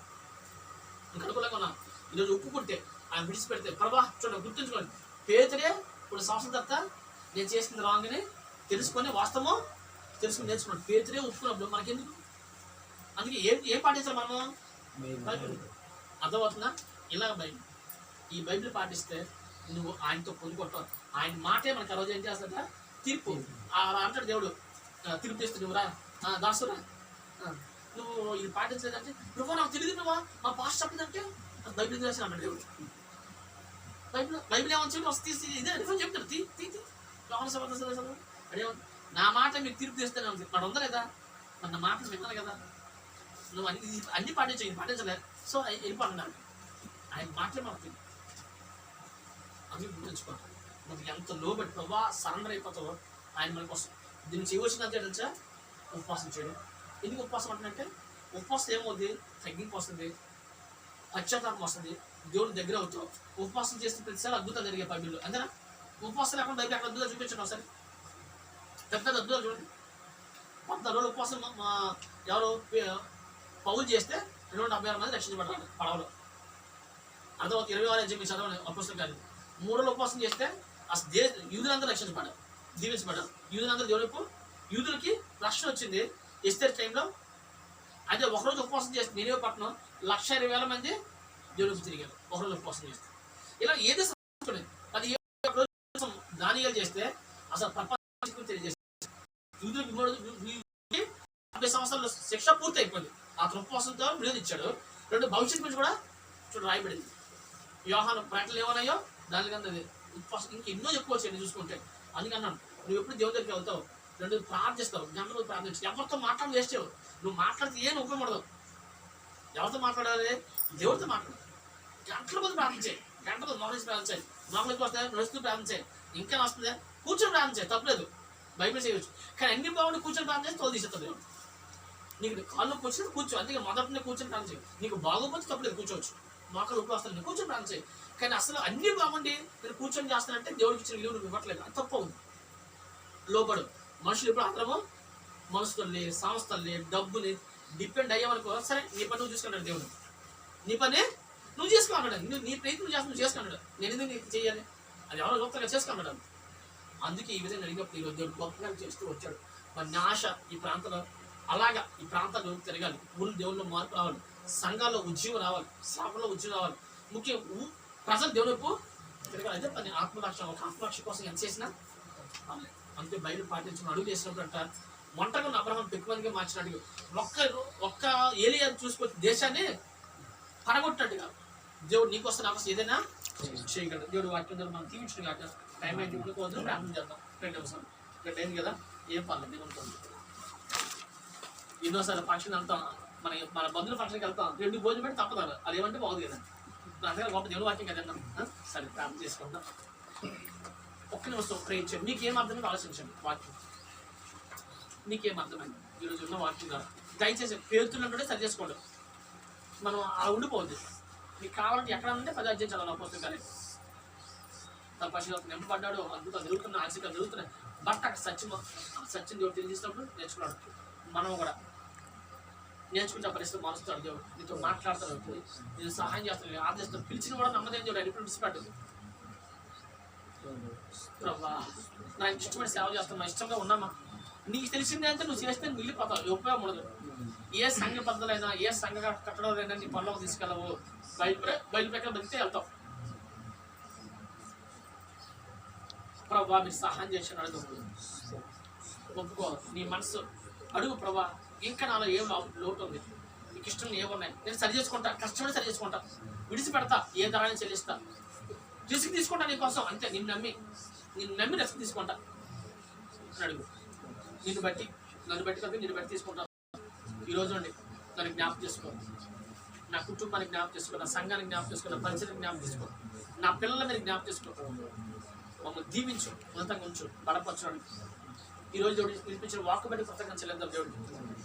ఇంకా అనుకూలంగా ఉన్నావు. ఈరోజు ఒప్పుకుంటే ఆయన విడిచిపెడితే ప్రభా చూడండి, గుర్తుంచుకోండి. పేతురే ఇప్పుడు సంవత్సరం తర్వాత నేను చేసింది రాంగ్ అని తెలుసుకొని వాస్తవం తెలుసుకుని నేర్చుకున్నాడు. పేతురే ఒప్పుకున్నప్పుడు మనకెందుకు? అందుకే ఏం పాటించాలి మనము? బైబిల్. అర్థమవుతుందా? ఇలాగ బైబిల్. ఈ బైబిల్ పాటిస్తే నువ్వు ఆయనతో పొందుకుంటావు. ఆయన మాటే మనకు ఆ రోజు ఏం చేస్తాడ? తీర్పు. అంటాడు దేవుడు, తీర్పు చేస్తే నువ్వురా దాసురా, నువ్వు ఇది పాటించలేదంటే నువ్వు నాకు తెలియదు, నువ్వా మా పాస్ట్ చెప్పిందంటే బైబిల్ రాసిన అన్నాడు దేవుడు. బైబిల్ ఏమని వస్తే తీసి ఇదే డిఫరెంట్ చెప్తాడు. అదే నా మాట మీకు తీర్పు తీస్తాను వాడు ఉందా లేదా? నా మాట విన్నాను కదా, నువ్వు అన్ని పాటించు, ఇది పాటించలేదు, సో వెళ్ళిపోతున్నాడు. ఆయన మాటలే మనకు అది గుర్తుంచుకో. నువ్వు ఎంత లోబెట్టి ప్రభా సరెండర్ అయిపోతావో ఆయన మనకు వస్తుంది. దీన్ని చేయవలసిందంటే తెలుసా? ఉపవాసం చేయడం. ఎందుకు ఉపవాసం అంటున్నట్టే, ఉపవాసం ఏమవుతుంది? తగ్గింపు వస్తుంది, పశ్చాత్తాపం వస్తుంది, దేవుని దగ్గర అవుతావు. ఉపవాసం చేస్తే ప్రతిసారి అద్భుతాలు జరిగే బైబిల్లో. అంతేనా? ఉపవాసం లేకుండా బైబిల్ అక్కడ అద్భుతాలు చూపించండి ఒకసారి. పెద్ద అద్భుతాలు చూడండి. 14 రోజులు ఉపవాసం ఎవరు పౌలు చేస్తే 276 మంది రక్షించబడ్డారు పడవలో. అర్థం 26 చెప్పి చదవండి అపోస్తలుల కార్యం. 3 రోజులు ఉపవాసం చేస్తే అసలు యూదులందరూ రక్షించబడ్డారు, దీవించబడ్డారు. యూదులందరూ దేవుడు యూదులకి రక్షణ వచ్చింది ఎస్తేర్ టైంలో. అదే ఒకరోజు ఉపవాసం చేస్తే నేనే పట్టణం 1,20,000 మంది దేవుడికి తిరిగారు ఒకరోజు ఉపవాసం చేస్తే. ఇలా ఏదో అది రోజు దానియాలు చేస్తే అసలు ప్రపంచం తెలియజేస్తారు. యూదులకు 50 సంవత్సరాల శిక్ష పూర్తి అయిపోయింది. ఆ ఉపవాసంతో విడుదల ఇచ్చాడు. 2 భవిష్యత్తు గురించి కూడా చూడు రాయబడింది. యోహాను ప్రకటనలు ఏమన్నాయో దాని కింద ఉపవాసం ఇంకా ఎన్నో చెప్పుకోవచ్చు నేను చూసుకుంటే. అందుకన్నాను, నువ్వు ఎప్పుడు దేవుడి దగ్గరికి వెళ్తావు, 2 ప్రార్థిస్తావు, గంటలు ప్రార్థించి ఎవరితో మాట్లాడి వేస్తావు. నువ్వు మాట్లాడితే ఏం ఉపయోగపడదు. ఎవరితో మాట్లాడాలి? దేవుడితో మాట్లాడు. గంటల మంది ప్రార్థించాయి, గంటలు మొహరించి ప్రార్థించాయి, మొహలకి వస్తే నడుస్తూ ప్రార్థించాయి. ఇంకా వస్తుందే కూర్చొని ప్రార్థించాయి, తప్పలేదు, బైబిల్ చేయవచ్చు. కానీ అన్ని బాగుండి కూర్చొని ప్రార్థన చేసి తోలు తీసేస్తుంది దేవుడు. నీకు కాళ్ళు కూర్చొని కూర్చో, అందుకే మొదటి కూర్చొని ప్రార్థన చేయి. నీకు బాగోపోతే తప్పలేదు, కూర్చోవచ్చు. మొక్కలు ఉప్పు వస్తాను నేను కూర్చొని ప్రార్థన చేయి. కానీ అసలు అన్ని బాగుండి నేను కూర్చొని చేస్తానంటే దేవుడికి ఇచ్చిన విలువ నువ్వు ఇవ్వట్లేదు, అది తప్పు ఉంది. లోపడు మనుషులు ఇప్పుడు అందరము మనసుల్ని సంస్థల్ని డబ్బుని డిపెండ్ అయ్యేవరకు సరే నీ పని నువ్వు చూసుకున్నాడు దేవుడు. నీ పని నువ్వు చేసుకున్నాడు, నువ్వు నీ ప్రయత్నం చేసి నువ్వు చేసుకున్నాడు. నేను ఎందుకు నీకు చేయాలి? అది ఎవరో గొప్పగా చేసుకున్నాడు. అందుకే ఈ విధంగా అడిగినప్పుడు ఈరోజు దేవుడు గొప్పగా చేస్తూ వచ్చాడు. మరి నా ఆశ ఈ ప్రాంతంలో అలాగా ఈ ప్రాంతాల్లో తిరగాలి, ఊరు దేవుళ్ళు మార్పు రావాలి, సంఘాల్లో ఉద్యోగం రావాలి, సేవలో ఉద్యోగం రావాలి, ముఖ్యం ప్రజలు దేవుడు తిరగాలి. అయితే పని ఆత్మరక్ష, ఒక ఆత్మరక్ష కోసం ఎంత చేసినా అంతే. బయట పాటించిన అడుగు చేసినప్పుడంట ఒంటరిగా ఉన్న అబ్రహాం పెక్కువగా మార్చినట్టుగా ఒక్క ఏలియా చూసుకొచ్చి దేశాన్ని పడగొట్టినట్టుగా దేవుడు నీకోసం నాకు ఏదైనా చేయగలడు. దేవుడు వాక్యం ద్వారా మనం తీర్చుడు కాక టైం అయితే ఇప్పుడు ప్రార్థన చేద్దాం. 2 అవసరం ఇక్కడ అయింది కదా, ఏం పర్లేదు ఉంటుంది. ఎన్నోసారి ఫంక్షన్ వెళ్తాం, మన బంధువుల ఫంక్షన్కి వెళ్తాం, 2 భోజనం పెట్టి తప్పదారు, అది ఏమంటే బాగుంది కదా. నా దగ్గర గొప్ప దేవుడు వాక్యం కదండి. సరే ప్రార్థన చేసుకుంటాం. ఒక్క నిమిషం ప్రేయించండి. మీకేం అర్థమైంది ఆలోచించండి. వాక్యం నీకేం అర్థమైంది ఈరోజు ఉన్న వాక్యం ద్వారా? దయచేసి పేరుతున్నట్టు సరి చేసుకోండి. మనం అలా ఉండిపోవద్దు. మీకు కావాలంటే ఎక్కడ ఉంటే 10 అధ్యాయం చదవాలి పుస్తకాలే. తన పశువులకు నింపబడ్డాడు, అద్భుతాలు జరుగుతున్నాయి, ఆశీర్వాదాలు జరుగుతున్నాయి. బట్ అక్కడ సత్యం దేవుడు తెలియజేసినప్పుడు నేర్చుకున్నాడు. మనం కూడా నేర్చుకుంటే పరిస్థితి మారుస్తాడు దేవుడు, నీతో మాట్లాడతాడు, నేను సహాయం చేస్తాను, ఆదేశిస్తాను. పిలిచిన కూడా నమ్మదేం దేవుడు ఎప్పుడు విడిచిపెట్టు. ప్రభా నా ఇష్టమైన సేవ చేస్తాను, నా ఇష్టంగా ఉన్నామా, నీకు తెలిసిందే అంటే నువ్వు చేస్తే మిగిలిపోతావు, ఉపయోగం ఉండదు. ఏ సంఘ పద్ధతులైనా ఏ సంఘ కట్టడాలైనా నీ పనులకు తీసుకెళ్ళవు, బయలు ప్రకారం బతికితే వెళ్తావు. ప్రభా మీరు సహాయం చేసిన అడుగు, ఒప్పుకో, నీ మనసు అడుగు. ప్రభా ఇంకా నాలో ఏం లోటు ఉంది, నీకు ఇష్టం ఏమున్నాయి, నేను సరి చేసుకుంటా, కష్టపడి సరి చేసుకుంటా, విడిచిపెడతా, ఏ ధరాన్ని చెల్లిస్తా, రిస్క్ తీసుకుంటా నీ కోసం, అంతే. నిన్ను నమ్మి రిస్క్ తీసుకుంటా అని అడుగు. నన్ను బట్టి కదా, నిన్ను బట్టి తీసుకుంటాను. ఈరోజు అండి నన్ను జ్ఞాపకం చేసుకో, నా కుటుంబానికి జ్ఞాపకం చేసుకో, నా సంఘానికి జ్ఞాపకం చేసుకో, నా పరిచయానికి జ్ఞాపకం చేసుకో, నా పిల్లల మీద జ్ఞాపకం చేసుకో. మమ్మల్ని దీవించు, ఉన్నతంగా ఉంచు, బలపరచు. ఈరోజు దేవుడు పిలిపించిన వాక్కు బట్టి కృతజ్ఞతలు చెల్లిద్దాం. దేవుడు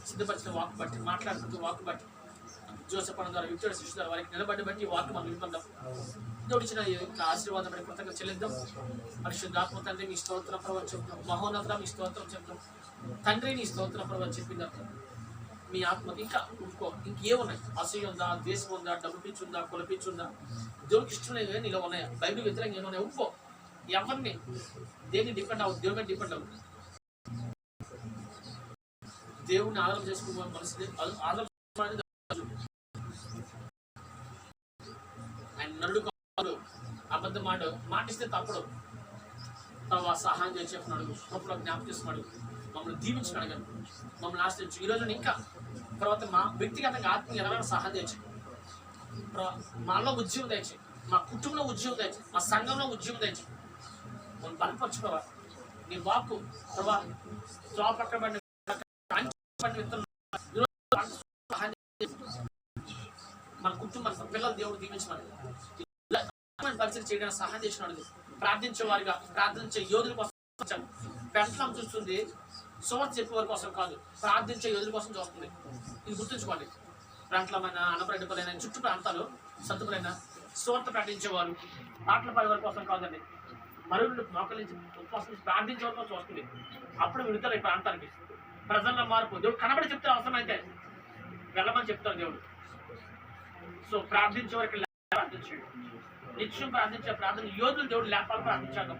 సిద్ధపరిచిన వాక్కు బట్టి, మాట్లాడుతూ వాక్కు బట్టి, జోసెఫ్ అన్న ద్వారా, విక్టోరియా శిష్యు ద్వారా వారికి నిలబడి బట్టి ఈ వాక్కు మనం వినుకుందాం. దేవుడు ఇచ్చిన ఆశీర్వాదం బట్టి కృతజ్ఞతలు చెల్లిద్దాం. పరిశుద్ధాత్మ తండ్రి మీ స్తోత్రం ప్రభావం చెప్తాం, మహోన్నత మీ స్తోత్రం చెప్తాం, తండ్రి నీ స్తోత్రం ప్రభావం చెప్పిన మీ ఆత్మ ఇంకా ఇంకో ఇంకేమున్నాయి, అసూయ ఉందా, ద్వేషం ఉందా, డబ్బు పిచ్చి ఉందా, కుల పిచ్చి ఉందా, దేవుడికి ఇష్టం లేదు నీలో ఉన్నాయా, బైబిల్ వ్యతిరేకంగా ఏమున్నాయి ఉప్పుకో. ఎవరిని దేన్ని డిపెండ్ అవ్వదు, దేవుడి మీద డిపెండ్ అవ్వదు. దేవుడిని ఆధారం చేసుకునే మనసు ఆధారం ఆయన నరుడు కాదు, అబద్ధం మాటిస్తే తప్పుడు. ప్రభావ సహాయం చేసి చెప్పినాడు, గొప్పలో జ్ఞాపకం చేస్తున్నాడు, మమ్మల్ని దీవించిన అడగను, మమ్మల్ని ఆశ్రయించు. ఈరోజు ఇంకా తర్వాత మా వ్యక్తిగతంగా ఆత్మీయ ఎవరైనా సహాయం చేయొచ్చు, మాలో ఉద్యోగం తెచ్చి, మా కుటుంబంలో ఉద్యోగం తెచ్చి, మా సంఘంలో ఉద్యోగం తెచ్చి మనం బలపరచుకోవా. నీ వాక్కు ప్రభా పక్కన మన కుటుంబం పిల్లలు దేవుడు దీవించినాడు, పరిచయం చేయడానికి సహాయం చేసినాడు. ప్రార్థించే వారిగా ప్రార్థించే యోధుల కోసం పెంటలం చూస్తుంది, సువార్త చెప్పే వారి కోసం కాదు, ప్రార్థించే యోధుల కోసం చూస్తుంది. ఇది గుర్తుంచుకోండి. పెంటలమైన అనపరెడ్డిపలైన చుట్టూ ప్రాంతాలు సత్తుపలైన సువార్త ప్రకటించేవారు, పాటలు పాడేవారి కోసం కాదండి, మరుగులు మొక్కల నుంచి ఉపవాసం ప్రార్థించే వారి కోసం వస్తుంది. అప్పుడు విడుదల ఈ ప్రాంతానికి ప్రజల్లో మార్పు. దేవుడు కనబడి చెప్తే అవసరమైతే వెళ్ళమని చెప్తారు దేవుడు. సో ప్రార్థించే వారికి ప్రార్థించాడు, నిత్యం ప్రార్థించే ప్రార్థన యోధులు దేవుడు లేపాలు ప్రార్థించాడు.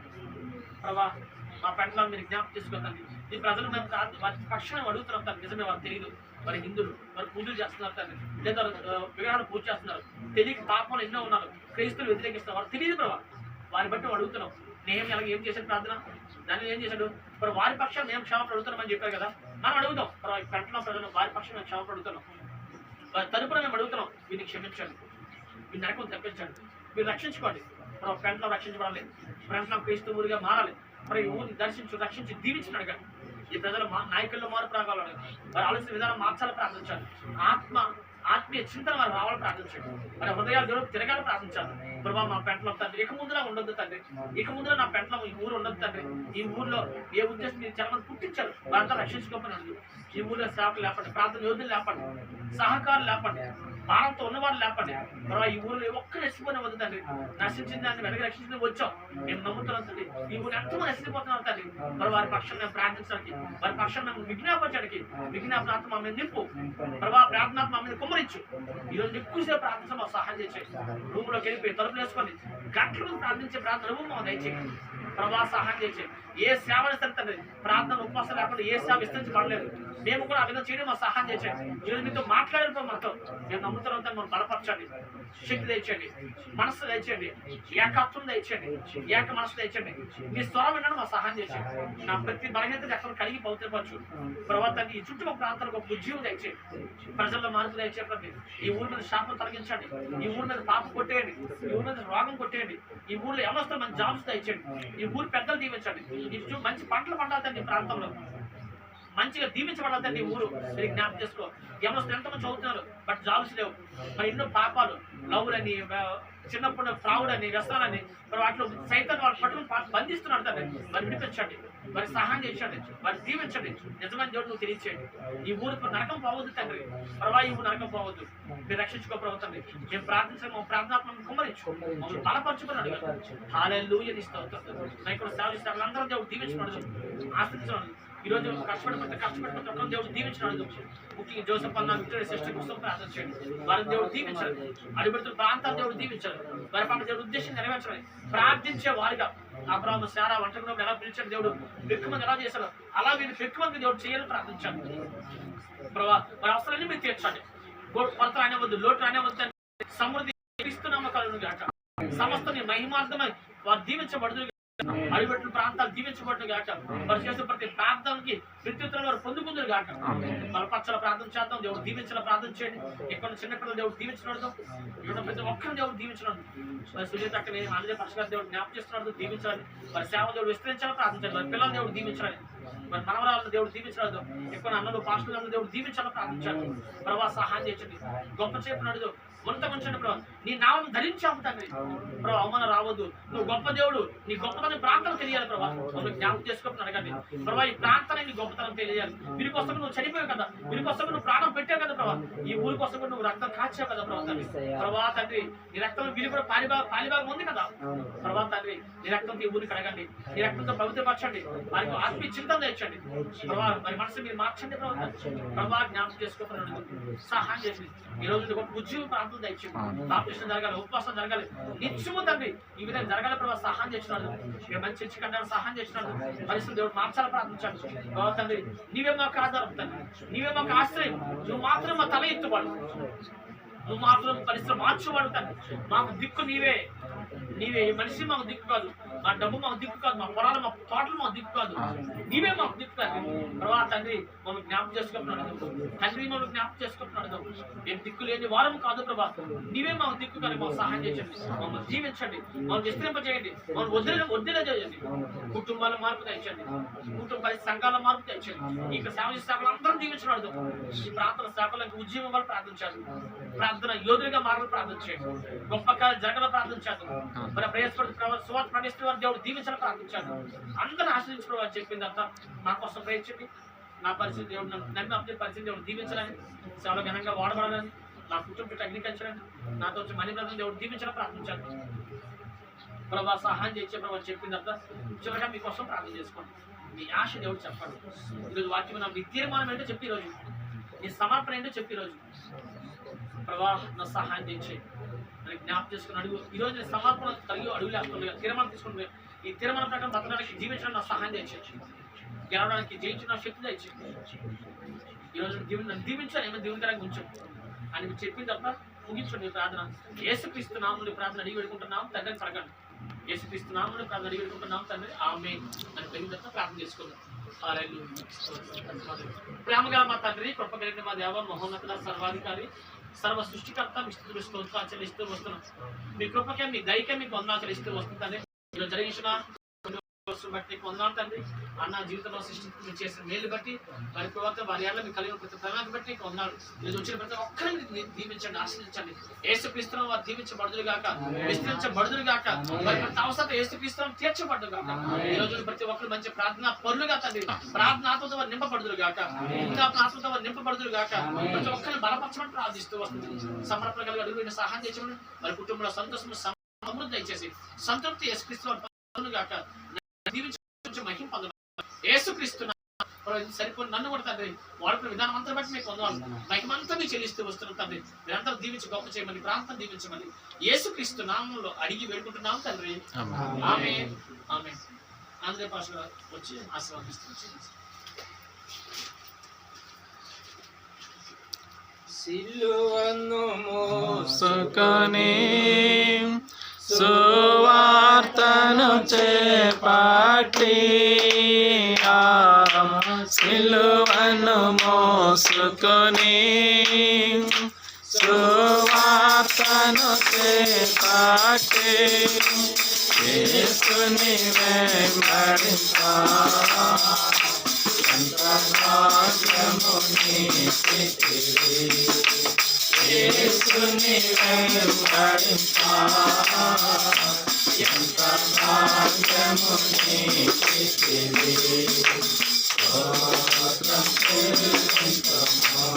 ప్రభా మా పెంటలో మీరు జ్ఞాపకం తీసుకుంటాను, ఈ ప్రజలు మేము వారి పక్షాన్ని అడుగుతున్నాం తను, నిజమే వారు తెలియదు, వారి హిందువులు వారు పూజలు చేస్తున్నారు తను, లేదా విగ్రహాలు పూజ చేస్తున్నారు, తెలియక పాపంలో ఎన్నో ఉన్నారు, క్రైస్తువులు వ్యతిరేకిస్తున్నారు, వారు తెలియదు ప్రభావ, వారిని బట్టి అడుగుతున్నాం. నేను అలాగే ఏం చేశాడు ప్రార్థన, దాన్ని ఏం చేశాడు, మరి వారి పక్షాన్ని మేము క్షమాపణ అడుగుతున్నామని చెప్పారు కదా, మనం అడుగుతాం. పెంటలో ప్రజలు వారి పక్షం మేము క్షమాపణ అడుగుతున్నాం, వారి తరపున మేము అడుగుతున్నాం, వీరిని క్షమించండి, వీరి నరకం తప్పించండి, మీరు రక్షించుకోండి. మనం పెంటలో రక్షించబడాలి, పెంటలో క్రైస్తవులుగా మారాలి, మరి ఊరిని రక్షించి దీవించినట్టుగా ఈ ప్రజల నాయకుల్లో మార్పు రావాలని, వారి ఆలోచన విధానం మార్చాలని ప్రార్థించాలి. ఆత్మీయ చింతన వారు రావాలని ప్రార్థించండి, మరి హృదయాలు దేవుడు తిరగాలని ప్రార్థించాలి. ప్రభావ మా పెంటలో తండ్రి ఇక ముందులా ఉండొద్దు తండ్రి, ఇక ముందులో నా పెంటలో ఈ ఊరు ఉండొద్దు తండ్రి, ఈ ఊర్లో ఏ ఉద్దేశం మీరు చాలా మంది పుట్టించారు, వారంతా రక్షించుకోమని ఈ ఊర్లో సేవకులు లేపండి, ప్రార్థన యోధులు లేపండి, సహకారులు లేపండి, భారంతో ఉన్నవారు లేపండి. మరి ఈ ఊరిలో ఒక్కరు నశిపోయిన వద్దు తండ్రి, నశించిన దాన్ని వెనక రక్షించిన వచ్చాం మేము నమ్ముతున్నాం తండ్రి. ఈ ఊరు ఎంతో నశిపోతున్నారు తండ్రి, మరి వారి పక్షాన్ని మేము ప్రార్థించడానికి, వారి పక్షాన్ని మేము విజ్ఞాపించడానికి, విజ్ఞాపనాత్మ మా మీద నింపు ప్రభావ, ప్రార్థనాత్మ మా మీద కుమ్మరించు. ఈరోజు ఎక్కువసేపు ప్రార్థన మాకు సహాయం చేసేది, రూమ్లోకి వెళ్ళిపోయి తలుపులు వేసుకొని గంటలు ప్రార్థించే ప్రార్థన రూమ్ మాకు దయచేయండి ప్రభావ, సహాయం చేసేది. ఏ సేవలు ఇస్తారు ప్రార్థన ఉపవాసం లేకుండా ఏ సేవ విస్తరించబడలేదు, మేము కూడా ఆ విధంగా చేయడం మాకు సహాయం చేయండి. ఈరోజు మీతో మాట్లాడేటప్పుడు మనతో మేము నమ్ముతున్నాం, మనం బలపరచండి, శక్తి తెచ్చండి, మనసు తెచ్చండి, ఏకత్వం తెచ్చండి, ఏక మనసు తెచ్చండి, మీ స్వరం వినడం మాకు సహాయం చేయండి. నా ప్రతి బలహీనతలు ఎక్కడ కలిగి పౌత్రపరచు ప్రభావ, ఈ చుట్టుపక్కల ప్రాంతాలకు ఒక ఉద్యోగం తెచ్చేయండి, ప్రజల్లో మార్పు తెచ్చేయండి. ఈ ఊరి మీద శాపం తొలగించండి, ఈ ఊరి మీద పాపం కొట్టేయండి, ఈ ఊరి మీద రోగం కొట్టేయండి, ఈ ఊర్లో ఎవరు మంచి జాబ్స్ తెచ్చండి, ఈ ఊరు పెద్దలు దీవించండి, మంచి పంటలు పండాలండి, ఈ ప్రాంతంలో మంచిగా దీవించబడాలండి. ఊరు మీరు జ్ఞాపకం చేసుకో, ఎవరు ఎంతమంది చదువుతున్నారు బట్ జాబ్స్ లేవు, మరి ఎన్నో పాపాలు, లవ్లని, చిన్నప్పుడు ఫ్రాడ్ అని, వ్యసనాలని, మరి వాటిలో సైతం వాళ్ళ పట్టుకుని బంధిస్తున్నాడు తండ్రి, మరి విడిపించండి, మరి సహాయం చేయండి, మరి దీవించండి. నిజమైన దేవుడు నువ్వు తెలియచేయండి. ఈ ఊరు నరకం పోవద్దు తండ్రి, ప్రభా ఈ ఊరు నరకం పోవద్దు, మీరు రక్షించుకోబోతుంది. మేము ప్రార్థించాము, మా ప్రార్థనాత్మను కుమ్మరించు, మమ్మల్ని బలపరచుకున్నాడు. హల్లెలూయా స్తోత్రం. ఇక్కడ సేవ చేసిన వాళ్ళందరూ దేవుడు దీవించుకున్నాడు, ఆశ్రయించున్నాడు. ఈరోజు కష్టపడి ఒక్కరు దేవుడు దీవించినాడు. ముఖ్యంగా జోసెఫ్ అన్న విక్టోరియా సిస్టర్ కోసం ప్రార్థన చేయండి. వారిని దేవుడు దీవించాలి. అడుగుతున్న ప్రాంతాలు దేవుడు దీవించాలి. వారి పట్ల దేవుడు ఉద్దేశం నెరవేర్చాలి. ప్రార్థించే వారిగా అబ్రాహాము శారా వంటకున్నప్పుడు ఎలా పిలిచాడు దేవుడు, పెక్కుమంది ఎలా చేశాడు, అలా వీళ్ళు పెక్కుమంది దేవుడు చేయాలని ప్రార్థించాడు. ప్రభావ వారి అవసరాన్ని మీరు తీర్చండి. కొరత రానివద్దు, లోటు రానివద్దు, సమృద్ధి ఇస్తున్నాము కలుగును గాక. సమస్తని మహిమార్థమై వారు దీవించబడుతుంది. అడిపెట్టిన ప్రాంతాలు దీవించబడును గాక. వారు చేసే ప్రతి ప్రాంతానికి ప్రత్యుత్తరం వారు పొందుకుందరు గాక. బలపరచాల ప్రార్థన చేద్దాం. దేవుడు దీవించాల ప్రార్థన చేయండి. ఇక్కడ చిన్నపిల్లలు దేవుడు దీవించడం, ఇక్కడ ప్రతి ఒక్కరిని దేవుడు దీవించడం. మరి సుజీత అక్కని ఆంధ్ర పరిష్కారం దేవుడు జ్ఞాపకం చేస్తున్నాడు, దీవించాలి. మరి సేవ దేవుడు విస్తరించాలని ప్రార్థించాలి. మరి పిల్లలు దేవుడు దీవించాలి. మరి మనవరాలను దేవుడు దీవించలేదు. ఎక్కువ అన్నలు పాస్టర్లను దేవుడు దీవించాలని ప్రార్థించాలి. ప్రభావ సహాయం చేయండి. గొప్ప చేపడు ఉన్నత ఉంచండి ప్రభావ. నీ నామం ధరించాము తండ్రి. ప్రభావ అవమానం రావద్దు. నువ్వు గొప్ప దేవుడు, నీ గొప్పతనం ప్రాంతం తెలియాలి ప్రభావ. మమ్మల్ని జ్ఞాపకం చేసుకోమని అడగండి ప్రభావ. ఈ ప్రాంతాన్ని నీ గొప్పతనం తెలియాలి. వీరి కోసం నువ్వు చనిపోయావు కదా, వీరి కోసం నువ్వు ప్రాణం పెట్టావు కదా ప్రభావ. ఈ ఊరి కోసం నువ్వు రక్తం కాచావు కదా ప్రభావ తండ్రి. ప్రభావ తండ్రి నీ రక్తం వీరి కూడా పాలిభాగం ఉంది కదా ప్రభావ తండ్రి. నీ రక్తంతో ఈ ఊరికి అడగండి. నీ రక్తంతో పవిత్రపరచండి. వారికి ఆత్మీయ చింతన తెచ్చండి ప్రభావ. మరి మనసు మీరు మార్చండి ప్రభావ. ప్రభావ జ్ఞాపకం చేసుకోమని సహాయం చేసింది. ఈ రోజు గొప్ప ఉద్యోగ ప్రాంతం తెచ్చింది. బాప్టిజం జరగాలి, ఉపవాసం జరగాలి, నిత్యము తండ్రి ఈ విధంగా జరగాలి ప్రభావ. సహాయం చేస్తున్నాడు. ఇక మంచి చర్చి కంటే సహాయం చేస్తున్నాడు. పరిస్థితులు దేవుడు మార్చాలని ప్రార్థించాడు ప్రభావ తండ్రి. నీవే మాకు ఆధారం తండ్రి, నీవే మాకు ఆశ్రయం. నువ్వు మాత్రం మా తల ఎత్తువాడు, నువ్వు మాత్రం పరిస్థితులు మార్చువాడు తండ్రి. మాకు దిక్కు నీవే. నీవే మనిషి మాకు దిక్కు కాదు, మా డబ్బు మాకు దిక్కు కాదు, మా పొలాలు మా తోటలు మాకు దిక్కు కాదు. నీవే మాకు దిక్కు తండ్రి. ప్రభావ తండ్రి మమ్మల్ని జ్ఞాపకం చేసుకుంటున్నాడు తండ్రి. మమ్మల్ని జ్ఞాపకం చేసుకుంటున్నాడు. నేను దిక్కు లేని వారం కాదు ప్రభా. నీవే మాకు దిక్కు కానీ మాకు సహాయం చేయండి. మమ్మల్ని జీవించండి, మమ్మల్ని విస్తరింపజేయండి, మమ్మల్ని వదిలే చేయండి. కుటుంబాల మార్పు తెచ్చండి, కుటుంబ సంఘాల మార్పు తెచ్చండి. ఇక సేవ శాఖలు అందరూ జీవించినాడు. ఈ ప్రాంతాల శాఖలకు ఉద్యమం వల్ల ప్రార్థించారు. ప్రార్థన యోధులుగా మారాలని ప్రార్థించాడు. గొప్ప కార్యాలు జరగాలని ప్రార్థించాడు. మన ప్రయాసపడి సువార్త ప్రకటిస్తున్న వారు దేవుడు దీవించాలని ప్రార్థించాడు. అందరిని ఆశ్రయించడం వారు చెప్పిందంతా నా కోసం ప్రయత్నించండి. నా పరిస్థితి దేవుడు నన్ను అప్డే పరిస్థితి దేవుడు దీవించాలని, చాలా ఘనంగా వాడబడాలని, నా కుటుంబం అగ్నికరించాలని, నాతో వచ్చి మనీ బ్రదర్ దేవుడు దీవించాలని ప్రార్థించాడు. ప్రభావ సహాయం చేసే ప్రభావ చెప్పిందంతా చివరిగా మీకోసం ప్రార్థన చేసుకోండి. మీ ఆశ దేవుడు చెప్పండి. ఈరోజు వాక్యం నా మీ తీర్మానం ఏంటో చెప్పి ఈరోజు, నీ సమర్పణ ఏంటో చెప్పి ఈరోజు ప్రభావ నా సహాయం చేసి జ్ఞాపకం చేసుకుని అడుగు. ఈరోజు నేను సమర్పణ కలిగి అడుగులేస్తుండగా తీర్మానం తీసుకుంటే ఈ తీర్మానం ప్రకారం బతకడానికి జీవించడం నా సహాయం చేయించు. గెలవడానికి జయించిన శక్తి తెచ్చి ఈరోజు దీవించాను. ఏమైనా దీవెనకరంగా ఉంచు అని మీరు చెప్పిన తప్ప ముగించండి ప్రార్థన. యేసుక్రీస్తు నామములో ప్రార్థన అడిగి పెట్టుకుంటున్నాం తండ్రి. పడకండి. యేసుక్రీస్తు నామములో ప్రార్థన అడిగి పెట్టుకుంటున్నాం తండ్రి. ఆమేన్ అని పెరిగిన తర్వాత ప్రార్థన చేసుకుందాం. ప్రేమగా మా తండ్రి, కృప కలిగిన మా దేవ, మహోన్నత సర్వాధికారి, సర్వ సృష్టికర్త, మీ స్థుతులు స్తోత్రాలు చెల్లిస్తూ వస్తున్నాం. మీ కృపకే మీ దయకే మీకు వందనాలు చెల్లిస్తూ వస్తుందండి. ఈరోజు జరిగించిన బట్టి పొందాం తండ్రి. అన్న జీవితంలో సృష్టి చేసిన మేలు బట్టి, వారి ప్రవర్తన వారి ఏళ్ళ మీకు కలిగిన ప్రతి ప్రేమను బట్టి పొందాడు. ఈరోజు వచ్చిన ప్రతి ఒక్కరిని దీవించండి, ఆశ్రయించండి. యేసుక్రీస్తును వారు దీవించబడుదురు గాక, విస్తరించబడుదురు గాక, వారి ప్రతి అవసరం యేసుక్రీస్తును తీర్చబడుదు గాక. ఈ రోజు ప్రతి ఒక్కరు మంచి ప్రార్థన పరులుగా తండ్రి, ప్రార్థన ఆత్మతో వారు నింపబడుదురు గాక, ఇంకా ఆత్మతో వారు నింపబడుదురు గాక. ప్రతి ఒక్కరిని బలపరచమని ప్రార్థిస్తూ వస్తుంది. సమర్పణ కలిగి అడుగుని సహాయం చేయించమని, వారి కుటుంబంలో సంతోషం సమృద్ధి దయచేసి సంతృప్తి యేసుక్రీస్తు గాక. మహిమ పొందడం యేసుక్రీస్తు సరిపోయి నన్ను కూడా తండ్రి వాడుకున్న విధానం అంతా బట్టి మీకు పొందాలి. మహిమంతా మీకు చెల్లిస్తూ వస్తున్నాం తండ్రి. మీరందరూ దీవించి గొప్ప చేయమని, ప్రాంతం దీవించమని యేసుక్రీస్తు నామంలో అడిగి వేడుకుంటున్నాం తండ్రి. ఆమేన్ ఆమేన్. ఆంధ్ర భాషలో వచ్చి ఆశీర్వదిస్తూ సిలువను మోసుకొని సువార్తను చేపట్టి, సిలువను మోసుకొని సువార్తను చేపట్టి, యేసుని వెంబడింపా ఎంత భాగ్యము నీకిది. యేసుని వెంబడింపా ఎంత భాగ్యము నీకిది. స్తోత్రం చెల్లింతుము,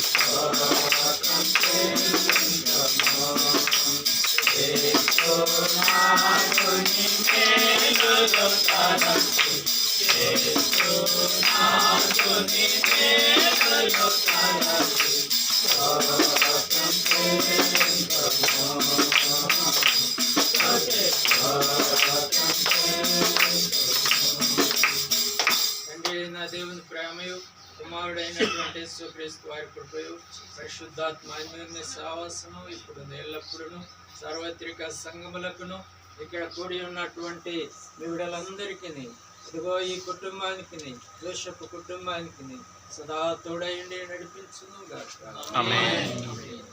స్తోత్రం చెల్లింతుము. యేసు నాథుని మేలులు తలచి యేసునాథుని మేలులు తలచి స్వాగతం చెందుము. తండ్రి అయిన దేవుని ప్రేమయు కుమారుడైనటువంటి యేసుక్రీస్తు వారి కృపయు పరిశుద్ధాత్మ అన్యోన్య సహవాసము ఇప్పుడు ఎల్లప్పుడూ సార్వత్రిక సంఘములకును ఇక్కడ కూడి ఉన్నటువంటి మీ బిడ్డలందరికీ ఇదిగో ఈ కుటుంబానికి జోషపు కుటుంబానికి సదా తోడయండి నడిపించును గాక. ఆమేన్. ఆమేన్.